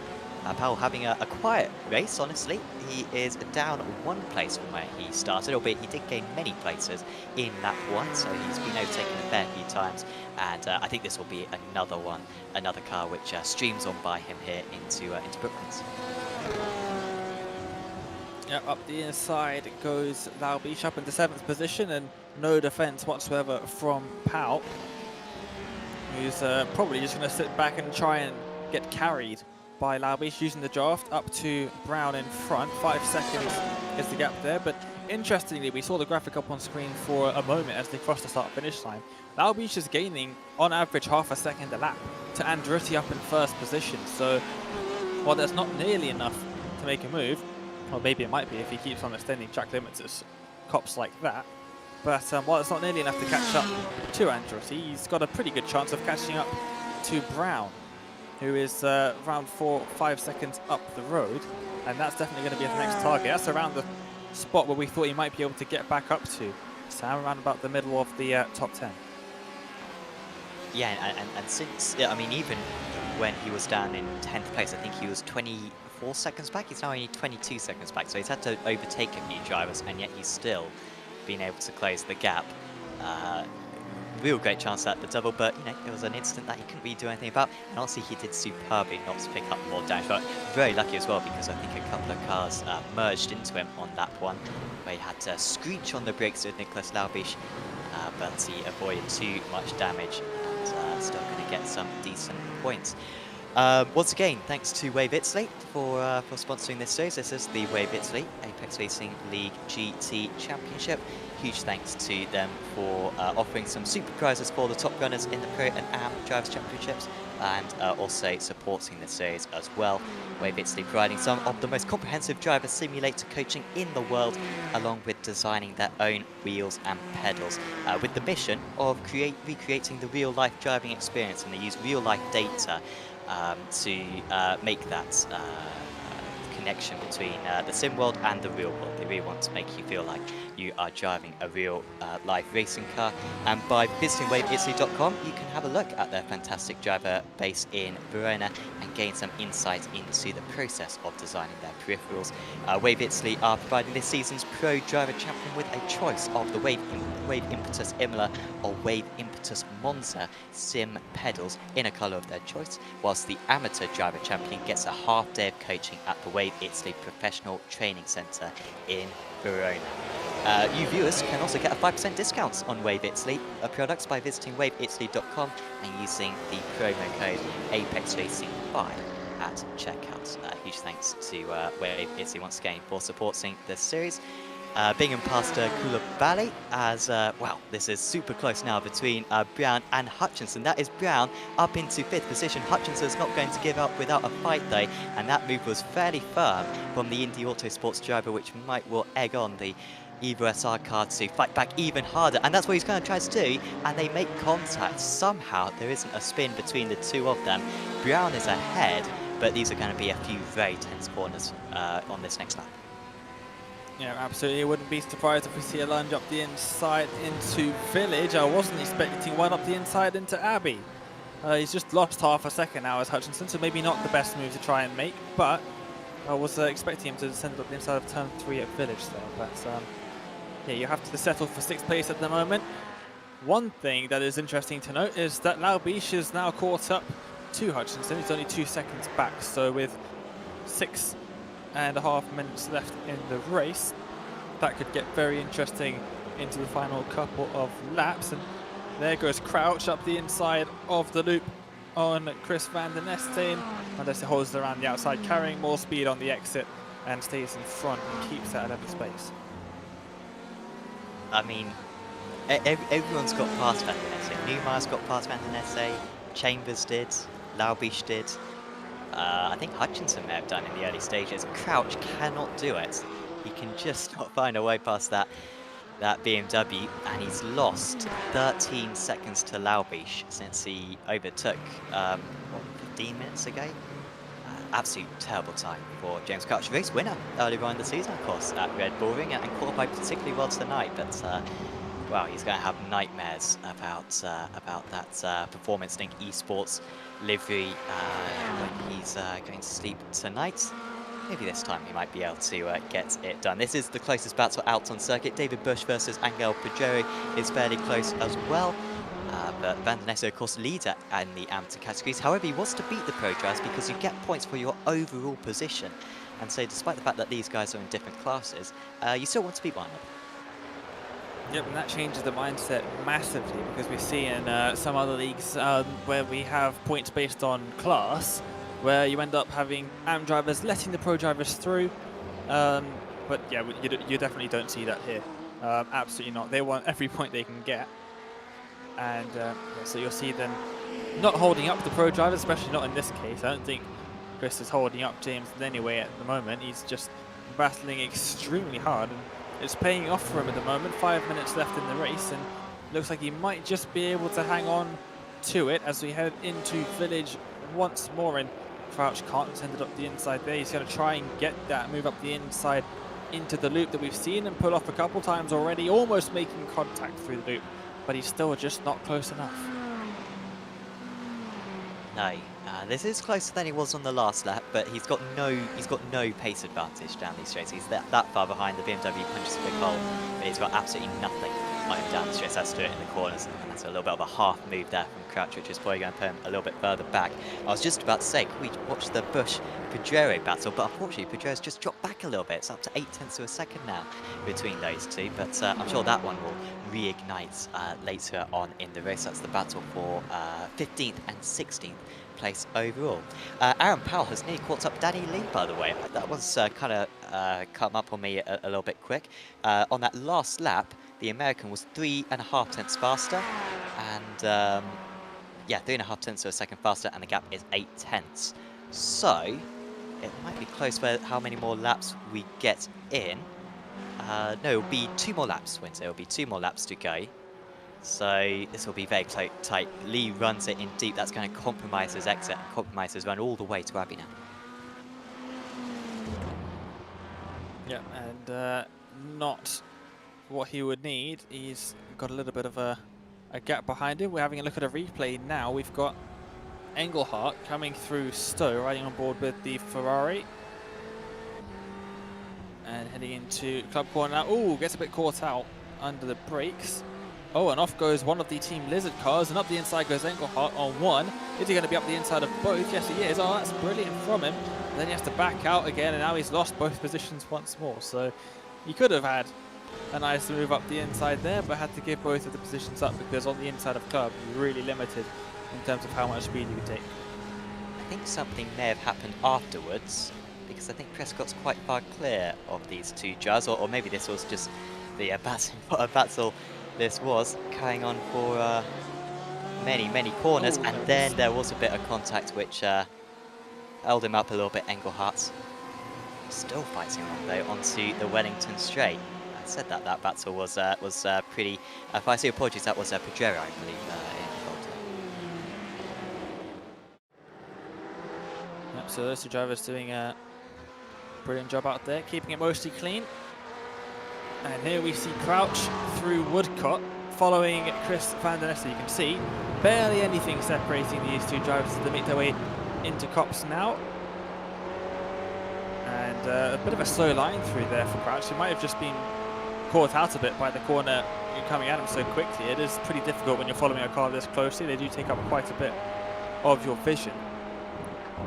Powell having a quiet race, honestly. He is down 1 place from where he started, albeit he did gain many places in lap 1, so he's been overtaken a fair few times. And I think this will be another car which streams on by him here into Brooklands. Yeah, up the inside goes Laubish up into 7th position, and no defense whatsoever from Powell, who's probably just going to sit back and try and get carried by Laubish using the draft up to Brown in front. 5 seconds is the gap there, but interestingly, we saw the graphic up on screen for a moment as they crossed the start-finish line. Laubish is gaining, on average, half a second a lap to Andretti up in 1st position. So, while that's not nearly enough to make a move, or maybe it might be if he keeps on extending track limits at cops like that, but while it's not nearly enough to catch up to Andretti, he's got a pretty good chance of catching up to Brown, who is around 4-5 seconds up the road, and that's definitely going to be his next target. That's around the spot where we thought he might be able to get back up to. Sam, around about the middle of the top 10. Yeah, and since, I mean, even when he was down in 10th place, I think he was 24 seconds back. He's now only 22 seconds back, so he's had to overtake a few drivers, and yet he's still been able to close the gap. Real great chance at the double, but you know, it was an instant that he couldn't really do anything about, and honestly he did superbly not to pick up more damage. But very lucky as well, because I think a couple of cars merged into him on lap 1, where he had to screech on the brakes with Nicholas Laubish, but he avoided too much damage, and still going to get some decent points. Once again, thanks to Wave Italy for sponsoring this series. This is the Wave Italy Apex Racing League GT Championship. Huge thanks to them for offering some super prizes for the top runners in the Pro and Am Drivers Championships, and also supporting the series as well. Wave Italy providing some of the most comprehensive driver simulator coaching in the world, along with designing their own wheels and pedals, with the mission of recreating the real-life driving experience, and they use real-life data to make that connection between the sim world and the real world. They really want to make you feel like you are driving a real life racing car, and by visiting waveitaly.com you can have a look at their fantastic driver base in Verona and gain some insight into the process of designing their peripherals. Wave Italy are providing this season's Pro Driver Champion with a choice of the Wave Impetus Imola or Wave Impetus Monza sim pedals in a colour of their choice, whilst the Amateur Driver Champion gets a half day of coaching at the Wave Italy Professional Training Centre in Verona. You viewers can also get a 5% discount on Wave Italy products by visiting waveitaly.com and using the promo code APEXRACING5 at checkout. Huge thanks to Wave Italy once again for supporting this series. Bingham past Coulibaly as, well, this is super close now between Brown and Hutchinson. That is Brown up into 5th position. Hutchinson's not going to give up without a fight though, and that move was fairly firm from the Indy Autosports driver, which might well egg on the Evo SR car to fight back even harder, and that's what he's going to try to do, and they make contact. Somehow there isn't a spin between the two of them. Brown is ahead, but these are going to be a few very tense corners on this next lap. Yeah, absolutely. Wouldn't be surprised if we see a lunge up the inside into Village. I wasn't expecting one up the inside into Abbey. He's just lost half a second now as Hutchinson, so maybe not the best move to try and make, but I was expecting him to descend up the inside of turn 3 at Village there. But yeah, you have to settle for 6th place at the moment. One thing that is interesting to note is that Laubish is now caught up to Hutchinson. He's only 2 seconds back, so with 6.5 minutes left in the race, that could get very interesting into the final couple of laps. And there goes Crouch up the inside of the loop on Chris Van der Neste, unless it holds around the outside, carrying more speed on the exit and stays in front and keeps that 11th space. I mean, everyone's got past Van der Nesse. Newmar's got past Van der Nesse, Chambers did, Laubish did. I think Hutchinson may have done in the early stages. Crouch cannot do it. He can just not find a way past that BMW, and he's lost 13 seconds to Laubish since he overtook, 15 minutes ago? Absolute terrible time for James Crouch. Race winner earlier on in the season, of course, at Red Bull Ring, and qualified particularly well tonight, but well, he's going to have nightmares about that performance-linked esports livery when he's going to sleep tonight. Maybe this time he might be able to get it done. This is the closest battle out on circuit. David Bush versus Angel Pajero is fairly close as well. But Van der Nesse, of course, leader in the amateur categories. However, he wants to beat the pro drivers because you get points for your overall position. And so despite the fact that these guys are in different classes, you still want to beat one another. Yep, and that changes the mindset massively, because we see in some other leagues where we have points based on class, where you end up having AM drivers letting the pro drivers through. But yeah, you definitely don't see that here. Absolutely not. They want every point they can get. And so you'll see them not holding up the pro drivers, especially not in this case. I don't think Chris is holding up James in any way at the moment. He's just battling extremely hard, and it's paying off for him at the moment. 5 minutes left in the race, and looks like he might just be able to hang on to it as we head into Village once more. And Crouch can't send it up the inside there. He's going to try and get that move up the inside into the loop that we've seen and pull off a couple times already, almost making contact through the loop, but he's still just not close enough. No, this is closer than he was on the last lap, but he's got no pace advantage down these straights. He's that far behind. The BMW punches a big hole, but he's got absolutely nothing on him down the straights. Has to do it in the corners, and that's a little bit of a half move there from Crouch, which is probably going to put him a little bit further back. I was just about to say, we watched the Bush-Pajero battle, but unfortunately Pajero's just dropped back a little bit. It's up to 0.8 of a second now between those two, but I'm sure that one will reignite later on in the race. That's the battle for 15th and 16th place overall. Aaron Powell has nearly caught up Danny Lee, by the way. That was kind of come up on me a little bit quick. On that last lap, the American was 3.5 tenths faster, and yeah, 3.5 tenths of a second faster, and the gap is 8 tenths. So it might be close for how many more laps we get in. No, it'll be 2 more laps, Winter. It'll be 2 more laps to go. So this will be very tight. Lee runs it in deep. That's going to compromise his exit and compromise his run all the way to Abbey now. Yeah, and not what he would need. He's got a little bit of a gap behind him. We're having a look at a replay now. We've got Engelhardt coming through Stowe, riding on board with the Ferrari. And heading into club corner now. Ooh, gets a bit caught out under the brakes. Oh, and off goes one of the Team Lizard cars, and up the inside goes Engelhardt on one. Is he going to be up the inside of both? Yes, he is. Oh, that's brilliant from him. And then he has to back out again, and now he's lost both positions once more. So he could have had a nice move up the inside there, but had to give both of the positions up because on the inside of curb, you're really limited in terms of how much speed you can take. I think something may have happened afterwards, because I think Prescott's quite far clear of these two drivers, or maybe this was just the battle this was, carrying on for many corners. And then there was a bit of contact which held him up a little bit. Engelhardt still fighting on though onto the Wellington straight. I said that battle was pretty feisty. Apologies, that was Pajero, I believe, involved. Yep, so those two drivers doing a brilliant job out there, keeping it mostly clean. And here we see Crouch through Woodcott, following Chris Van der Nesse. You can see barely anything separating these two drivers as they make their way into Cops now. And a bit of a slow line through there for Crouch. He might have just been caught out a bit by the corner coming at him so quickly. It is pretty difficult when you're following a car this closely. They do take up quite a bit of your vision.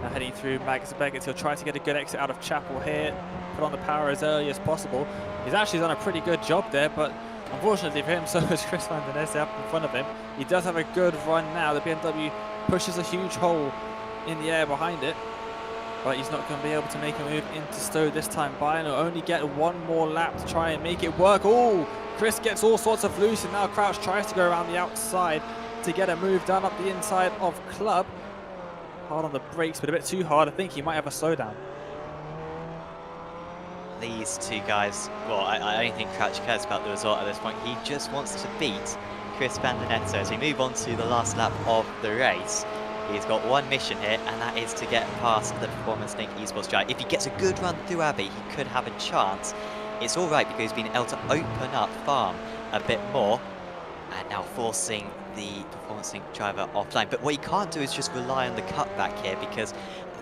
Now heading through Magnus Beggett, he'll try to get a good exit out of Chapel here, put on the power as early as possible. He's actually done a pretty good job there, but unfortunately for him, so has Chris Van der Nesse up in front of him. He does have a good run now. The BMW pushes a huge hole in the air behind it. but he's not going to be able to make a move into Stowe this time. Bayern will only get one more lap to try and make it work. Oh, Chris gets all sorts of loose, and now Crouch tries to go around the outside to get a move done up the inside of Club. Hard on the brakes, but a bit too hard. I think he might have a slowdown. These two guys, well, I don't think Crouch cares about the result at this point. He just wants to beat Chris van der Netto as we move on to the last lap of the race. He's got one mission here, and that is to get past the Performance Link eSports drive. If he gets a good run through Abbey, he could have a chance. It's all right because he's been able to open up Farm a bit more, and now forcing the Performance Link driver offline. But what he can't do is just rely on the cutback here, because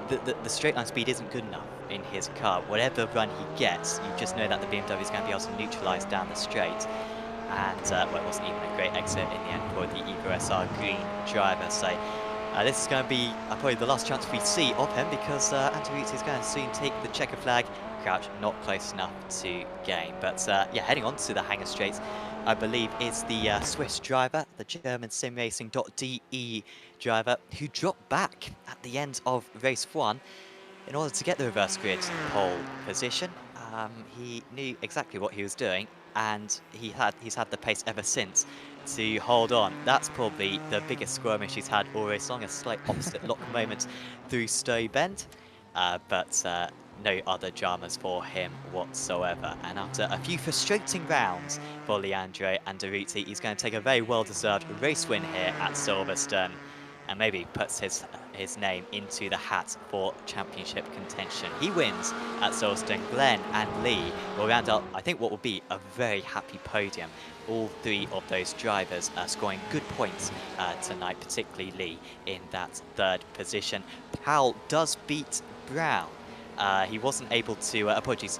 the straight line speed isn't good enough in his car. Whatever run he gets, you just know that the BMW is going to be able to neutralise down the straight. And well, it wasn't even a great exit in the end for the Evo SR green driver. So this is going to be probably the last chance we see of him, because Antonucci is going to soon take the checker flag. Crouch not close enough to gain. But yeah, heading on to the Hangar Straight, I believe is the Swiss driver, the German simracing.de driver, who dropped back at the end of race 1 in order to get the reverse grid pole position. He knew exactly what he was doing, and he's had the pace ever since to hold on. That's probably the biggest skirmish he's had all race long, a slight opposite lock moment through Stowe Bend, but no other dramas for him whatsoever. And after a few frustrating rounds for Leandro Andaruti, he's going to take a very well-deserved race win here at Silverstone, and maybe puts his name into the hat for championship contention. He wins at Silverstone. Glenn and Lee will round up, I think, what will be a very happy podium. All three of those drivers scoring good points tonight, particularly Lee in that 3rd position. Powell does beat Brown. He wasn't able to, apologies,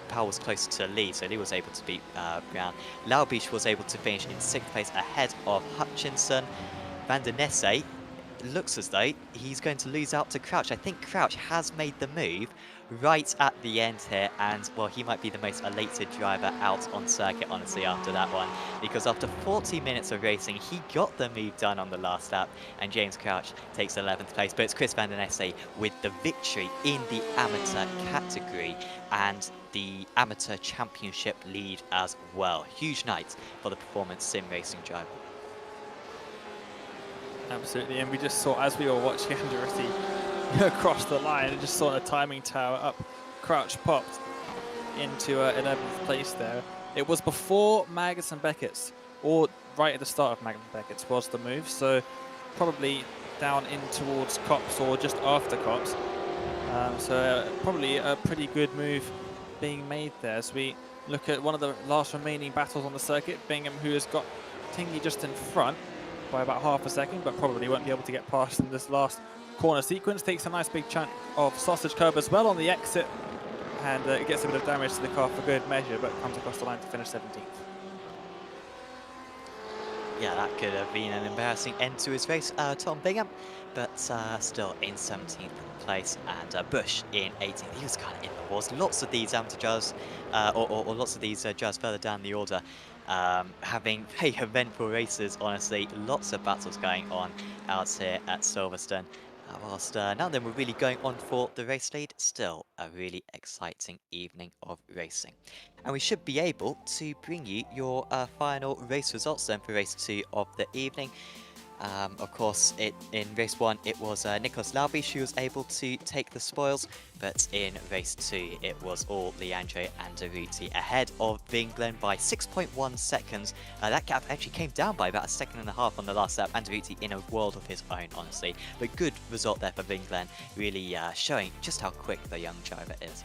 Powell was closer to Lee, so Lee was able to beat Brown. Laubish was able to finish in 6th place ahead of Hutchinson. Van der Nesse looks as though he's going to lose out to Crouch. I think Crouch has made the move right at the end here, and well, he might be the most elated driver out on circuit, honestly, after that one, because after 40 minutes of racing, he got the move done on the last lap, and James Crouch takes 11th place. But it's Chris van der Nesse with the victory in the amateur category and the amateur championship lead as well. Huge night for the performance sim racing driver. Absolutely, and we just saw, as we were watching Andaruti across the line, and just saw a timing tower up, Crouch popped into 11th place there. It was before Magnus and Beckett's, or right at the start of Magnus and Beckett's was the move, so probably down in towards Cops or just after Cops. So probably a pretty good move being made there as we look at one of the last remaining battles on the circuit. Bingham, who has got Tingy just in front by about half a second, but probably won't be able to get past in this last corner sequence. Takes a nice big chunk of sausage curb as well on the exit, and it gets a bit of damage to the car for good measure, but comes across the line to finish 17th. Yeah, that could have been an embarrassing end to his race, Tom Bingham, but still in 17th place, and Bush in 18th. He was kind of in the wars. Lots of these amateur drivers, or lots of these drivers further down the order, having very eventful races, honestly. Lots of battles going on out here at Silverstone. Whilst now then we're really going on for the race lead, still a really exciting evening of racing. And we should be able to bring you your final race results then for race 2 of the evening. Of course, in race 1 it was Nicholas Laubish who was able to take the spoils, but in race 2 it was all Leandro Andaruti ahead of Vinglen by 6.1 seconds. That gap actually came down by about 1.5 seconds on the last lap. Andaruti in a world of his own, honestly, but good result there for Vinglen, really showing just how quick the young driver is.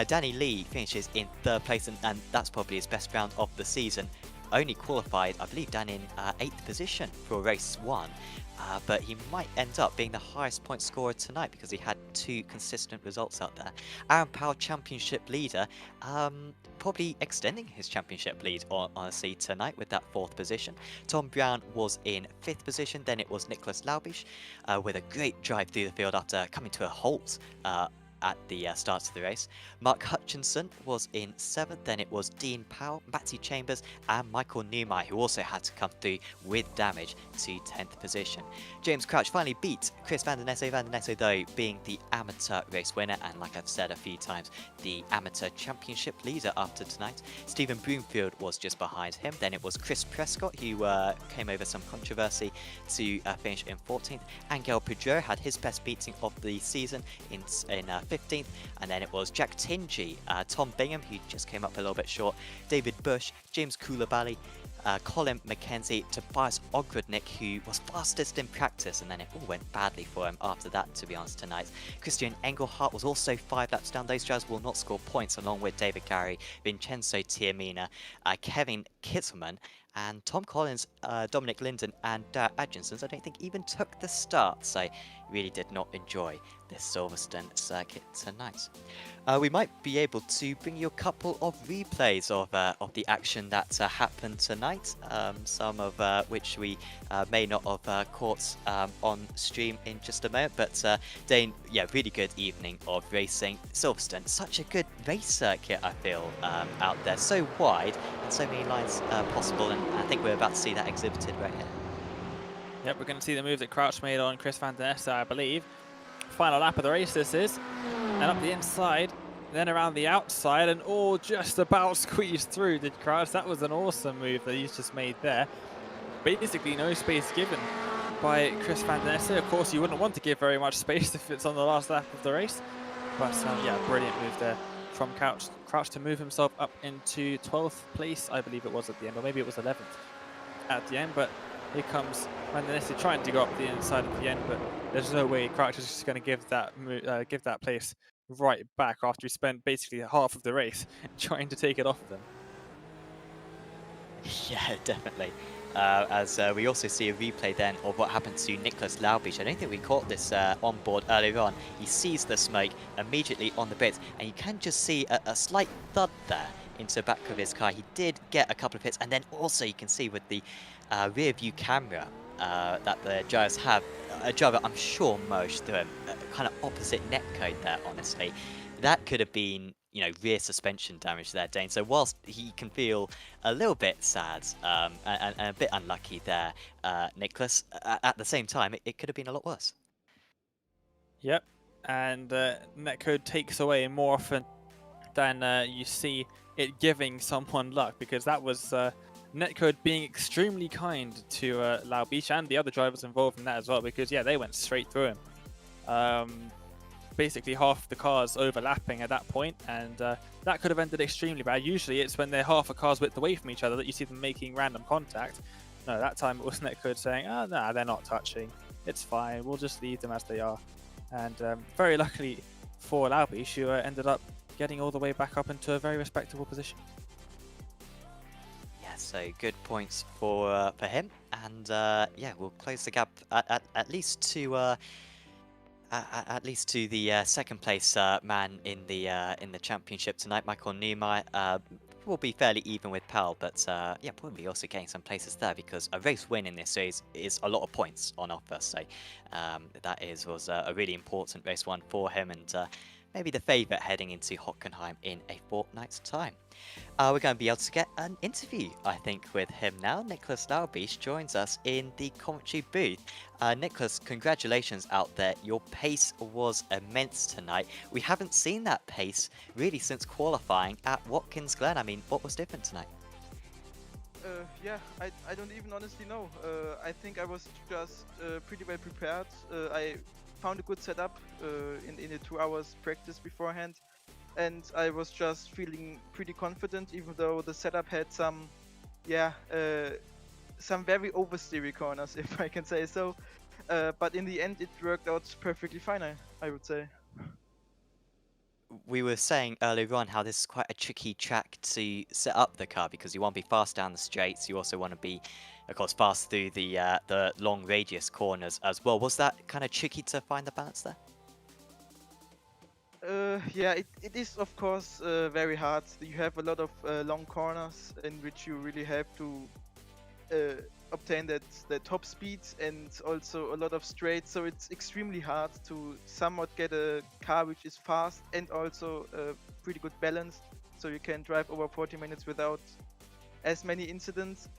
Danny Lee finishes in 3rd place, and that's probably his best round of the season. Only qualified, I believe, down in 8th position for race 1, but he might end up being the highest point scorer tonight because he had 2 consistent results out there. Aaron Powell, championship leader, probably extending his championship lead, honestly, tonight with that 4th position. Tom Brown was in 5th position, then it was Nicholas Laubish with a great drive through the field after coming to a halt at the start of the race. Mark Hutchinson was in 7th, then it was Dean Powell, Matthew Chambers, and Michael Newmeyer, who also had to come through with damage to 10th position. James Crouch finally beat Chris Van den Esso. Van den Esso, though, being the amateur race winner, and like I've said a few times, the amateur championship leader after tonight. Stephen Broomfield was just behind him. Then it was Chris Prescott, who came over some controversy to finish in 14th. Angel Pedro had his best beating of the season in 15th. And then it was Jack Tingy, Tom Bingham, who just came up a little bit short, David Bush, James Koulibaly, Colin McKenzie, Tobias Ogrodnik, who was fastest in practice, and then it all went badly for him after that, to be honest, tonight. Christian Engelhardt was also 5 laps down. Those drivers will not score points, along with David Gary, Vincenzo Tiamina, Kevin Kittelman, and Tom Collins, Dominic Linden, and Adjinsons, I don't think even took the start, so really did not enjoy this Silverstone circuit tonight. We might be able to bring you a couple of replays of the action that happened tonight, some of which we may not have caught on stream in just a moment. But Dane, yeah, really good evening of racing. Silverstone, such a good race circuit, I feel, out there, so wide and so many lines possible, and I think we're about to see that exhibited right here. Yep, we're going to see the move that Crouch made on Chris Van den Esso, I believe. Final lap of the race this is, and up the inside, then around the outside, and all just about squeezed through, did Crouch. That was an awesome move that he's just made there. Basically no space given by Chris Van den Esso. Of course, you wouldn't want to give very much space if it's on the last lap of the race. But yeah, brilliant move there from Crouch to move himself up into 12th place, I believe it was at the end, or maybe it was 11th at the end. But here comes Van den Esso trying to go up the inside at the end, but there's no way Crouch is just going to give that place right back after he spent basically half of the race trying to take it off of them. Yeah, definitely. As we also see a replay then of what happened to Nicholas Laubich. I don't think we caught this on board earlier on. He sees the smoke immediately on the bits, and you can just see a slight thud there into the back of his car. He did get a couple of hits, and then also you can see with the rear view camera that the drivers have, a driver I'm sure merged through him, kind of opposite netcode there, honestly. That could have been, you know, rear suspension damage there, Dane. So whilst he can feel a little bit sad and a bit unlucky there, Nicholas, at the same time, it could have been a lot worse. Yep, and netcode takes away more often than you see it giving someone luck, because that was netcode being extremely kind to Laubich and the other drivers involved in that as well, because yeah, they went straight through him. Basically half the cars overlapping at that point, and that could have ended extremely bad. Usually it's when they're half a car's width away from each other that you see them making random contact. No, that time it was netcode saying, oh, nah, they're not touching. It's fine, we'll just leave them as they are. And very luckily for Laubich, who ended up getting all the way back up into a very respectable position. Yeah, so good points for him, and yeah, we'll close the gap at least to the second place man in the championship tonight. Michael Newmeyer will be fairly even with Powell, but yeah, probably also getting some places there, because a race win in this series is a lot of points on offer. So that was a really important race one for him, and maybe the favourite heading into Hockenheim in a fortnight's time. We're going to be able to get an interview, I think, with him now. Nicholas Laubich joins us in the commentary booth. Nicholas, congratulations out there. Your pace was immense tonight. We haven't seen that pace really since qualifying at Watkins Glen. I mean, what was different tonight? Yeah, I don't even honestly know. I think I was just pretty well prepared. I found a good setup in the 2 hours practice beforehand, and I was just feeling pretty confident, even though the setup had some very oversteery corners, if I can say so. But in the end, it worked out perfectly fine, I would say. We were saying earlier on how this is quite a tricky track to set up the car, because you want to be fast down the straights, you also want to be, of course, fast through the long radius corners as well. Was that kind of tricky to find the balance there? Yeah, it is of course very hard. You have a lot of long corners in which you really have to obtain that top speed and also a lot of straight. So it's extremely hard to somewhat get a car which is fast and also pretty good balanced. So you can drive over 40 minutes without as many incidents.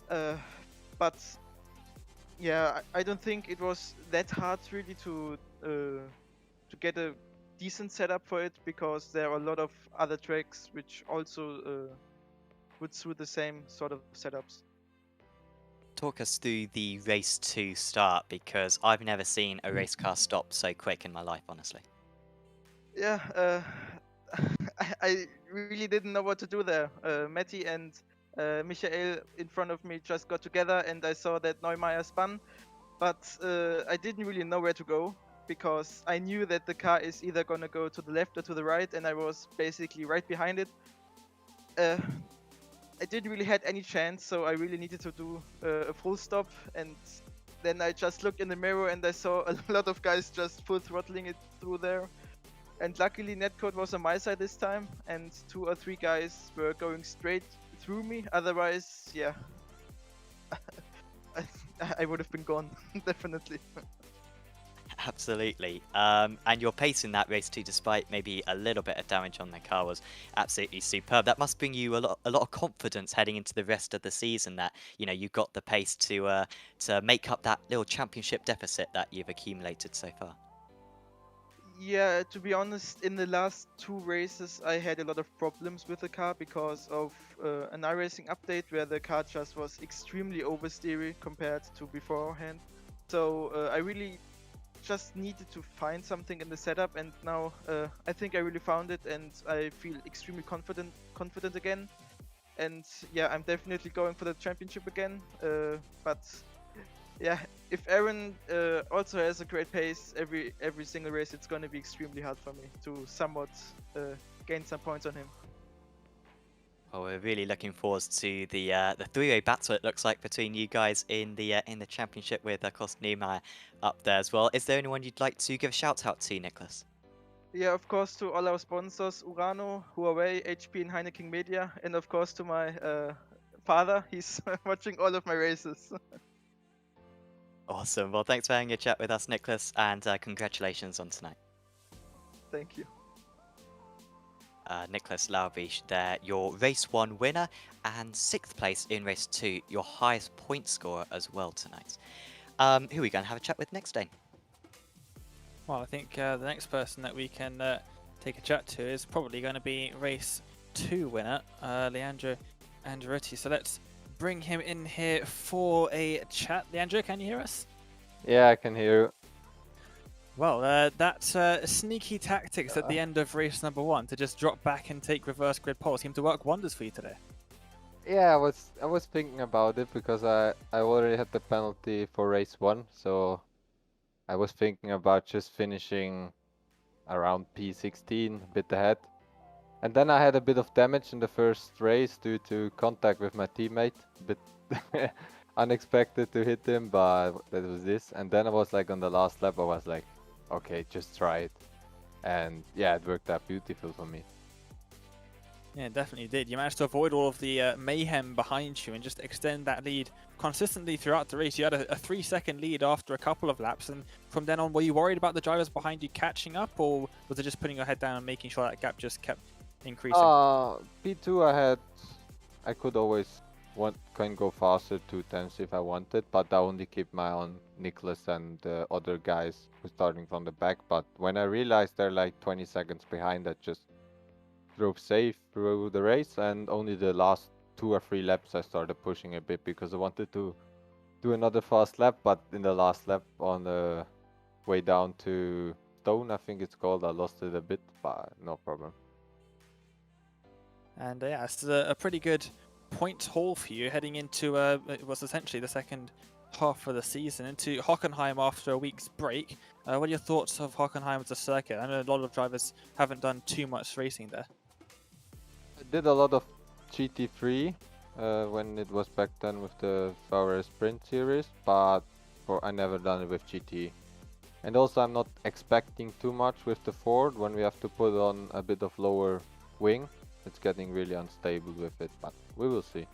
But yeah, I don't think it was that hard really to get a decent setup for it, because there are a lot of other tracks which also would suit the same sort of setups. Talk us through the race 2 start, because I've never seen a race car stop so quick in my life, honestly. Yeah, I really didn't know what to do there. Matty and Michael in front of me just got together, and I saw that Neumeier spun, but I didn't really know where to go, because I knew that the car is either gonna go to the left or to the right, and I was basically right behind it. I didn't really had any chance, so I really needed to do a full stop, and then I just looked in the mirror and I saw a lot of guys just full throttling it through there. And luckily netcode was on my side this time, and 2 or 3 guys were going straight through me. Otherwise, yeah, I would have been gone, definitely. Absolutely. And your pace in that race too, despite maybe a little bit of damage on the car, was absolutely superb. That must bring you a lot of confidence heading into the rest of the season, that you got the pace to make up that little championship deficit that you've accumulated so far. Yeah, to be honest, in the last 2 races I had a lot of problems with the car because of an iRacing update where the car just was extremely oversteery compared to beforehand. So I really just needed to find something in the setup, and now I think I really found it, and I feel extremely confident again. And yeah, I'm definitely going for the championship again. But yeah, if Aaron also has a great pace every single race, it's going to be extremely hard for me to somewhat gain some points on him. Well, we're really looking forward to the 3-way battle, it looks like, between you guys in the championship, with of course Niemeyer up there as well. Is there anyone you'd like to give a shout out to, Nicholas? Yeah, of course, to all our sponsors, Urano, Huawei, HP, and Heineken Media, and of course to my father. He's watching all of my races. Awesome. Well, thanks for having a chat with us, Nicholas, and congratulations on tonight. Thank you. Nicholas Laubish there, your race 1 winner, and 6th place in race 2, your highest point scorer as well tonight. Who are we going to have a chat with next, Dane? Well, I think the next person that we can take a chat to is probably going to be race 2 winner, Leandro Andretti. So let's bring him in here for a chat. Leandro, can you hear us? Yeah, I can hear you. Well, that's sneaky tactics at the end of race number 1 to just drop back and take reverse grid pole seem to work wonders for you today. Yeah, I was thinking about it because I already had the penalty for race 1, so I was thinking about just finishing around P16, a bit ahead. And then I had a bit of damage in the first race due to contact with my teammate. A bit unexpected to hit him, but that was this. And then I was like on the last lap, I was like, okay, just try it. And yeah, it worked out beautiful for me. Yeah, it definitely did. You managed to avoid all of the mayhem behind you and just extend that lead consistently throughout the race. You had a 3-second lead after a couple of laps, and from then on, were you worried about the drivers behind you catching up, or was it just putting your head down and making sure that gap just kept increasing? P2 I could always can go faster 2 tenths if I wanted, but I only keep my eye on Nicholas and the other guys who starting from the back. But when I realized they're like 20 seconds behind, I just drove safe through the race, and only the last 2 or 3 laps I started pushing a bit because I wanted to do another fast lap, but in the last lap on the way down to Stone, I think it's called, I lost it a bit, but no problem. And yeah, it's a pretty good point haul for you heading into it was essentially the second half of the season, into Hockenheim after a week's break. What are your thoughts of Hockenheim as a circuit? I know a lot of drivers haven't done too much racing there. I did a lot of GT3 when it was back then with the VRS Sprint series, but I never done it with GT. And also I'm not expecting too much with the Ford when we have to put on a bit of lower wing. It's getting really unstable with it, but we will see.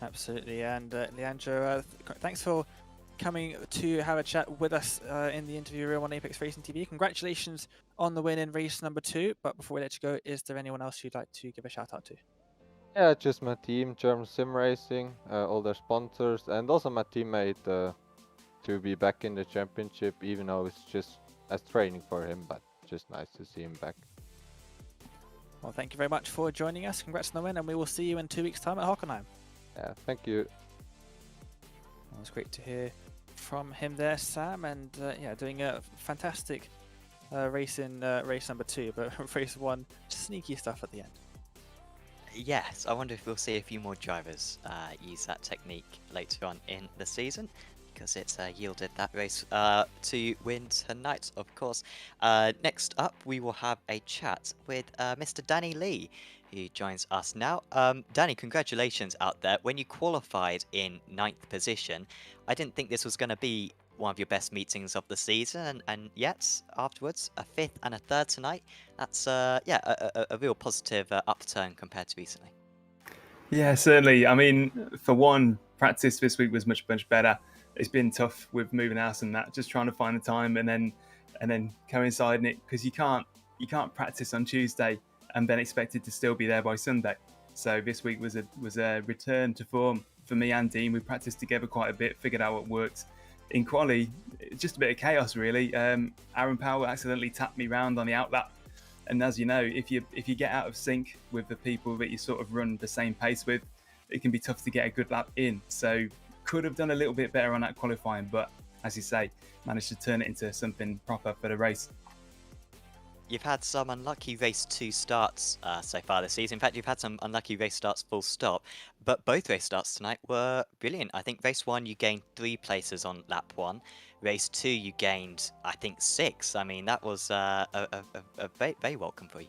Absolutely. And Leandro, thanks for coming to have a chat with us in the interview room on Apex Racing TV. Congratulations on the win in race number 2. But before we let you go, is there anyone else you'd like to give a shout out to? Yeah, just my team, German Sim Racing, all their sponsors, and also my teammate to be back in the championship, even though it's just as training for him, but just nice to see him back. Well, thank you very much for joining us. Congrats on the win, and we will see you in 2 weeks' time at Hockenheim. Yeah, thank you. It was great to hear from him there, Sam, and yeah, doing a fantastic race in race number 2, but race 1, sneaky stuff at the end. Yes, I wonder if we'll see a few more drivers use that technique later on in the season, because it's yielded that race to win tonight, of course. Next up, we will have a chat with Mr. Danny Lee, who joins us now. Danny, congratulations out there. When you qualified in 9th position, I didn't think this was going to be one of your best meetings of the season, and yet afterwards a 5th and a 3rd tonight. That's yeah, a real positive upturn compared to recently. Yeah, certainly. I mean, for one, practice this week was much better. It's been tough with moving house and that, just trying to find the time and then coinciding it, because you can't practice on Tuesday and then expect it to still be there by Sunday. So this week was a return to form for me and Dean. We practiced together quite a bit, figured out what worked. In quali, just a bit of chaos really. Aaron Powell accidentally tapped me round on the outlap, and as you know, if you get out of sync with the people that you sort of run the same pace with, it can be tough to get a good lap in. So could have done a little bit better on that qualifying, but as you say, managed to turn it into something proper for the race. You've had some unlucky race 2 starts so far this season. In fact, you've had some unlucky race starts full stop, but both race starts tonight were brilliant. I think race 1 you gained 3 places on lap 1. Race 2 you gained, I think, 6. I mean, that was a very welcome for you.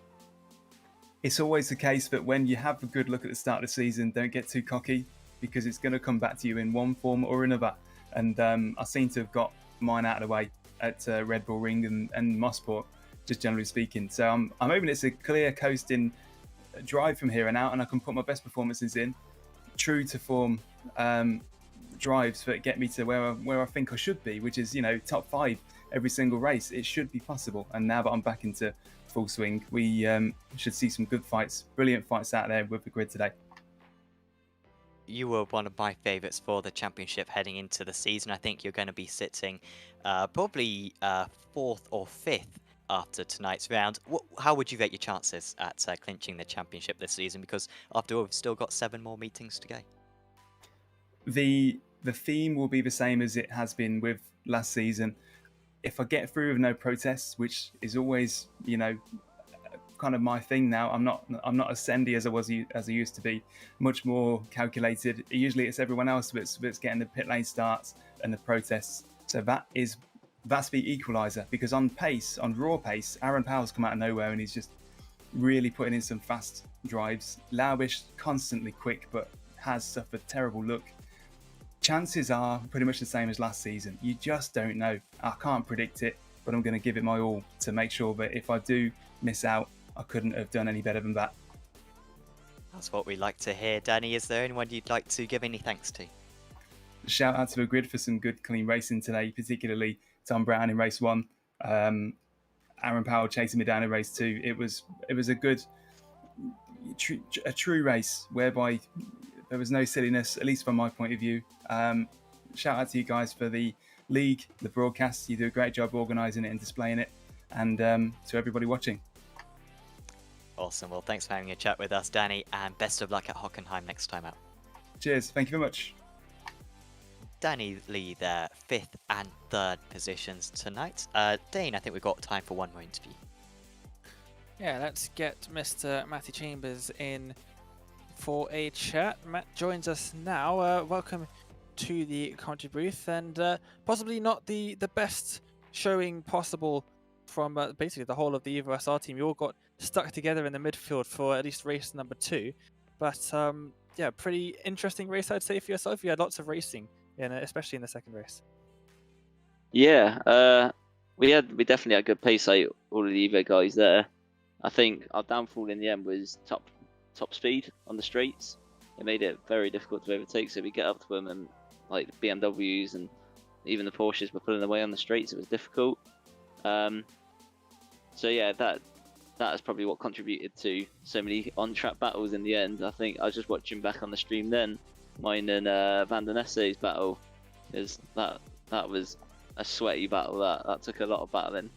It's always the case that when you have a good look at the start of the season, don't get too cocky, because it's going to come back to you in one form or another. And I seem to have got mine out of the way at Red Bull Ring and Mossport, just generally speaking. So I'm hoping it's a clear coasting drive from here on out, and I can put my best performances in, true to form drives that get me to where I think I should be, which is, you know, top 5 every single race. It should be possible. And now that I'm back into full swing, we should see some good fights, brilliant fights out there with the grid today. You were one of my favourites for the championship heading into the season. I think you're going to be sitting probably 4th or 5th after tonight's round. How would you rate your chances at clinching the championship this season? Because after all, we've still got 7 more meetings to go. The theme will be the same as it has been with last season. If I get through with no protests, which is always, you know, kind of my thing now. I'm not as sendy as I used to be. Much more calculated. Usually it's everyone else that's getting the pit lane starts and the protests. So that's the equaliser, because on raw pace, Aaron Powell's come out of nowhere and he's just really putting in some fast drives. Laubish constantly quick, but has suffered terrible look. Chances are pretty much the same as last season. You just don't know. I can't predict it, but I'm going to give it my all to make sure that if I do miss out, I couldn't have done any better than that. That's what we like to hear. Danny, is there anyone you'd like to give any thanks to? Shout out to the grid for some good, clean racing today, particularly Tom Brown in race 1. Aaron Powell chasing me down in race 2. It was a good, a true race whereby there was no silliness, at least from my point of view. Shout out to you guys for the league, the broadcast. You do a great job organising it and displaying it, and to everybody watching. Awesome. Well, thanks for having a chat with us, Danny, and best of luck at Hockenheim next time out. Cheers. Thank you very much. Danny Lee there, 5th and 3rd positions tonight. Dane, I think we've got time for one more interview. Yeah, let's get Mr. Matty Chambers in for a chat. Matt joins us now. Welcome to the commentary booth, and possibly not the best showing possible from basically the whole of the Evo SR team. You all got stuck together in the midfield for at least race number 2, but yeah, pretty interesting race, I'd say, for yourself. You had lots of racing, especially in the second race. Yeah, we definitely had good pace, like all of the Evo guys there. I think our downfall in the end was top speed on the straights. it made it very difficult to overtake. So we get up to them, and like the BMWs and even the Porsches were pulling away on the straights. It was difficult. So yeah, that is probably what contributed to so many on-track battles in the end. I think I was just watching back on the stream then, mine and Van der Nesse's battle, is that was a sweaty battle. That took a lot of battling.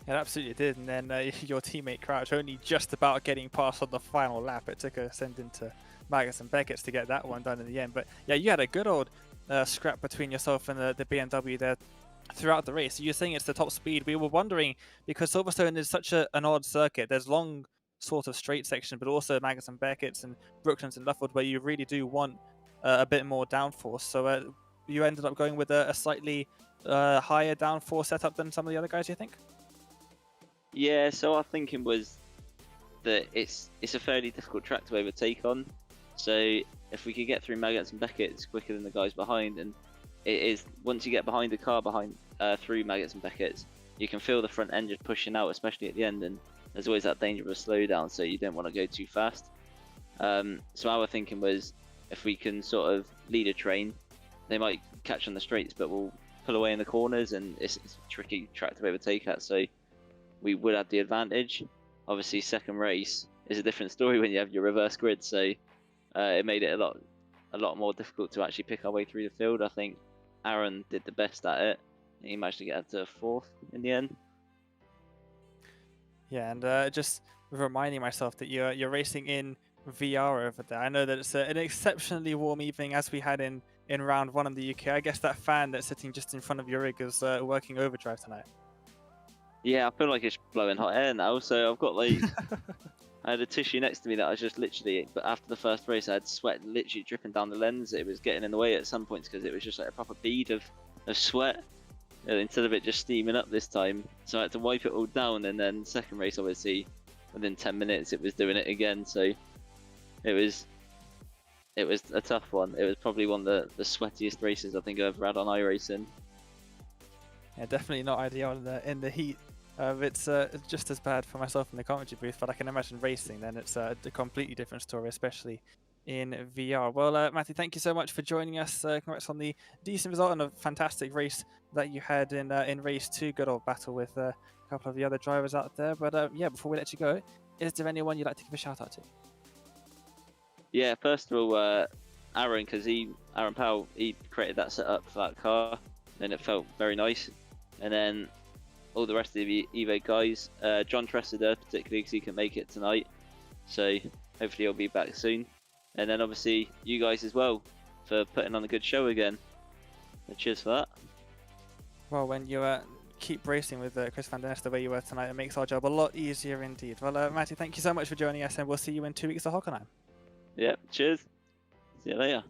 It absolutely did, and then your teammate Crouch only just about getting past on the final lap. It took a send into Magus and Beckett's to get that one done in the end. But yeah, you had a good old scrap between yourself and the BMW there throughout the race. You're saying it's the top speed. We were wondering, because Silverstone is such an odd circuit. There's long sort of straight section, but also Magus and Beckett's and Brooklands and Luffield, where you really do want a bit more downforce. So you ended up going with a slightly higher downforce setup than some of the other guys, you think? Yeah, so our thinking was that it's a fairly difficult track to overtake on. So if we could get through Maggotts and Beckett's quicker than the guys behind, and it is, once you get behind the car through Maggotts and Beckett's, you can feel the front end just pushing out, especially at the end, and there's always that danger of a slowdown, so you don't want to go too fast. So our thinking was, if we can sort of lead a train, they might catch on the straights, but we'll pull away in the corners, and it's a tricky track to overtake at, so we would have the advantage. Obviously, second race is a different story when you have your reverse grid, so it made it a lot more difficult to actually pick our way through the field. I think Aaron did the best at it. He managed to get up to 4th in the end. Yeah, and just reminding myself that you're racing in VR over there. I know that it's an exceptionally warm evening, as we had in round 1 in the UK. I guess that fan that's sitting just in front of your rig is working overdrive tonight. Yeah, I feel like it's blowing hot air now, so I've got like I had a tissue next to me that I was just literally, but after the first race I had sweat literally dripping down the lens. It was getting in the way at some points because it was just like a proper bead of sweat instead of it just steaming up this time. So I had to wipe it all down, and then second race obviously within 10 minutes it was doing it again. So it was a tough one. It was probably one of the sweatiest races I think I've ever had on iRacing. Yeah, definitely not ideal in the heat. It's just as bad for myself in the commentary booth, but I can imagine racing, then it's a completely different story, especially in VR. Well, Matthew, thank you so much for joining us. Congrats on the decent result and a fantastic race that you had in race 2. Good old battle with a couple of the other drivers out there. But yeah, before we let you go, is there anyone you'd like to give a shout out to? Yeah, first of all, Aaron, because Aaron Powell, he created that setup for that car, and it felt very nice. And then all the rest of the Evo guys, John Tressida particularly, because he can make it tonight, so hopefully he'll be back soon. And then obviously you guys as well for putting on a good show again. So cheers for that. Well, when you keep racing with Chris Van Der Nest the way you were tonight, it makes our job a lot easier indeed. Well, Matty, thank you so much for joining us, and we'll see you in 2 weeks at Hockenheim. Yep, cheers. See you later.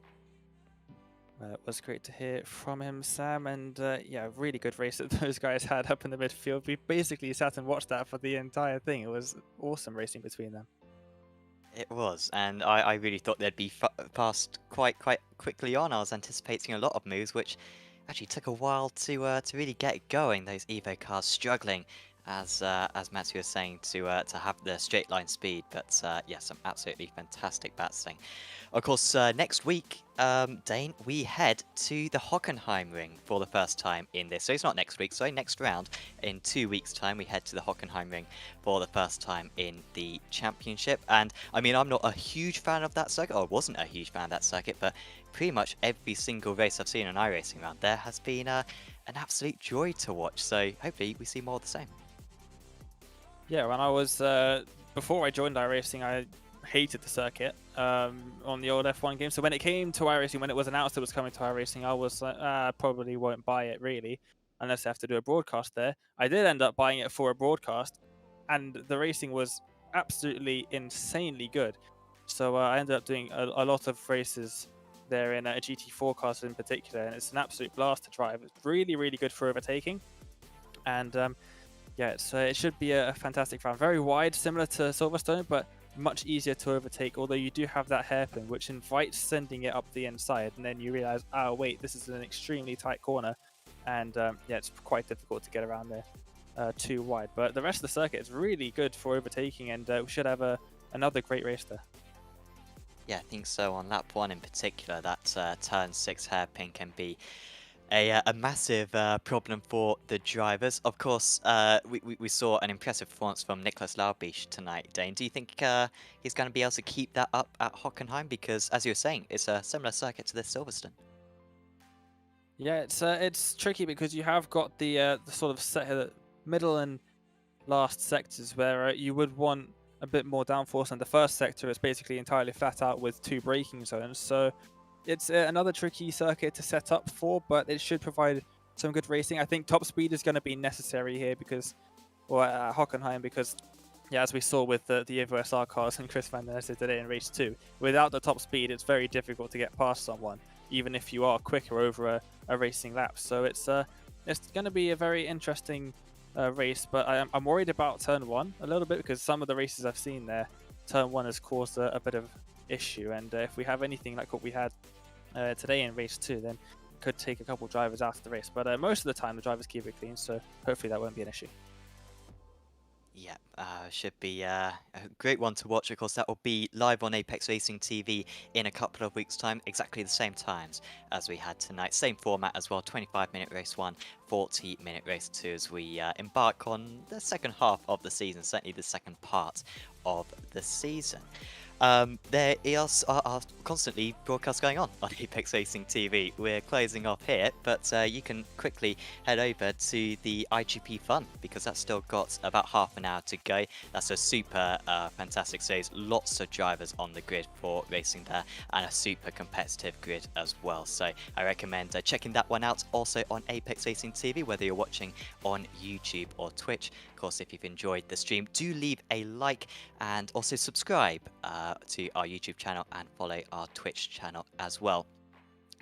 It was great to hear from him, Sam, and yeah, really good race that those guys had up in the midfield. We basically sat and watched that for the entire thing. It was awesome racing between them. It was, and I really thought they'd be passed quite quickly on. I was anticipating a lot of moves, which actually took a while to really get going. Those Evo cars struggling, as Matthew was saying, to have the straight line speed. But yeah, some absolutely fantastic battling. Of course, next week, Dane, we head to the Hockenheim ring for the first time in this. So it's not next week, sorry, next round. In 2 weeks' time, we head to the Hockenheim ring for the first time in the championship. And I mean, I'm not a huge fan of that circuit, or wasn't a huge fan of that circuit, but pretty much every single race I've seen on iRacing around there has been an absolute joy to watch. So hopefully we see more of the same. Yeah, when I was, before I joined iRacing, I hated the circuit on the old F1 game. So when it came to iRacing, when it was announced it was coming to iRacing, I was like, I probably won't buy it really, unless I have to do a broadcast there. I did end up buying it for a broadcast, and the racing was absolutely insanely good. So I ended up doing a lot of races there in a GT4 cars in particular, and it's an absolute blast to drive. It's really, really good for overtaking. And yeah, it should be a fantastic round. Very wide, similar to Silverstone, but much easier to overtake, although you do have that hairpin, which invites sending it up the inside, and then you realize, oh wait, this is an extremely tight corner, and yeah, it's quite difficult to get around there too wide. But the rest of the circuit is really good for overtaking, and we should have another great race there. Yeah, I think so. On lap 1 in particular, that turn 6 hairpin can be a massive problem for the drivers. Of course, we saw an impressive performance from Nicholas Laubich tonight, Dane. Do you think he's going to be able to keep that up at Hockenheim? Because, as you were saying, it's a similar circuit to this Silverstone. Yeah, it's tricky because you have got the sort of middle and last sectors where you would want a bit more downforce, and the first sector is basically entirely flat out with 2 braking zones. So it's another tricky circuit to set up for, but it should provide some good racing. I think top speed is going to be necessary here because, or at Hockenheim, because yeah, as we saw with the Evo SR cars and Chris Van Der Nesse today in race 2, without the top speed, it's very difficult to get past someone, even if you are quicker over a racing lap. So it's going to be a very interesting race, but I'm worried about turn 1 a little bit because some of the races I've seen there, turn 1 has caused a bit of issue, and if we have anything like what we had today in race 2, then it could take a couple drivers out of the race. But most of the time the drivers keep it clean, so hopefully that won't be an issue. Yeah, should be a great one to watch. Of course, that will be live on Apex Racing TV in a couple of weeks' time, exactly the same times as we had tonight. Same format as well, 25-minute race 1, 40-minute race 2, as we embark on the second half of the season, certainly the second part of the season. There are constantly broadcasts going on Apex Racing TV. We're closing off here, but you can quickly head over to the IGP Fun because that's still got about half an hour to go. That's a super fantastic series. Lots of drivers on the grid for racing there and a super competitive grid as well. So I recommend checking that one out also on Apex Racing TV, whether you're watching on YouTube or Twitch. Of course, if you've enjoyed the stream, do leave a like and also subscribe to our YouTube channel and follow our Twitch channel as well,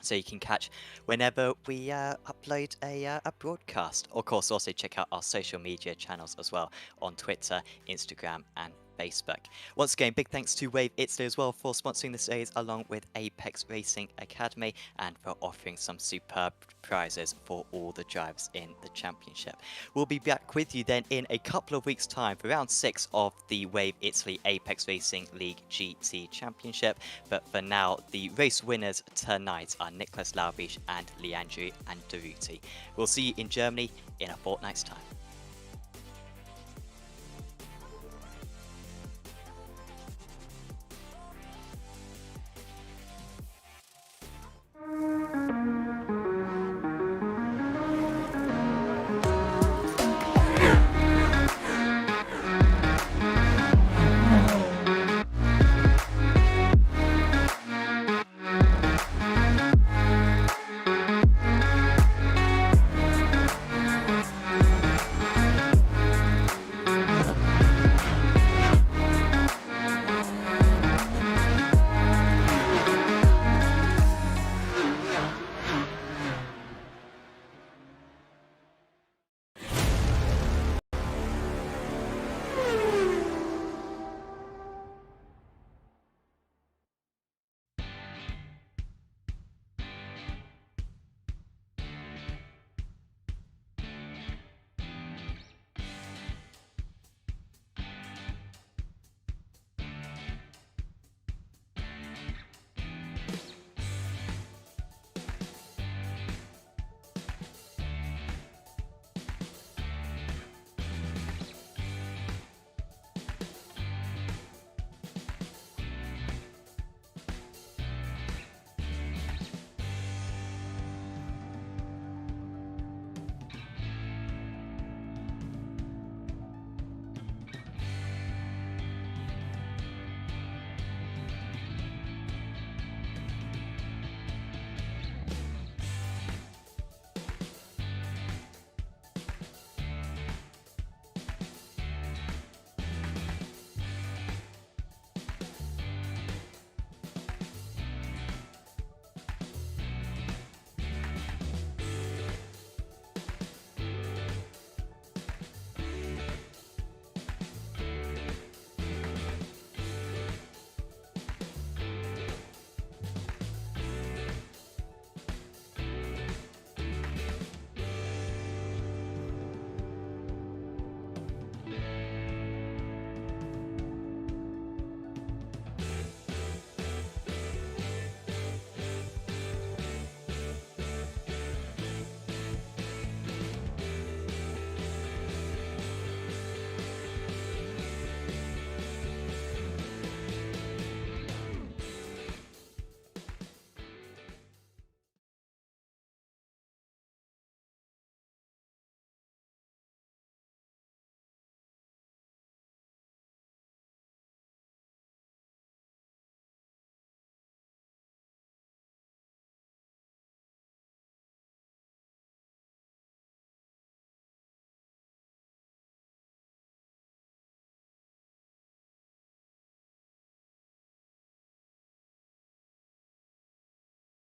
so you can catch whenever we upload a broadcast. Of course, also check out our social media channels as well on Twitter, Instagram, and Facebook. Once again, big thanks to Wave Italy as well for sponsoring the series, along with Apex Racing Academy, and for offering some superb prizes for all the drivers in the championship. We'll be back with you then in a couple of weeks' time for round 6 of the Wave Italy Apex Racing League GT Championship. But for now, the race winners tonight are Nicholas Laubich and Leandro Andaruti. We'll see you in Germany in a fortnight's time.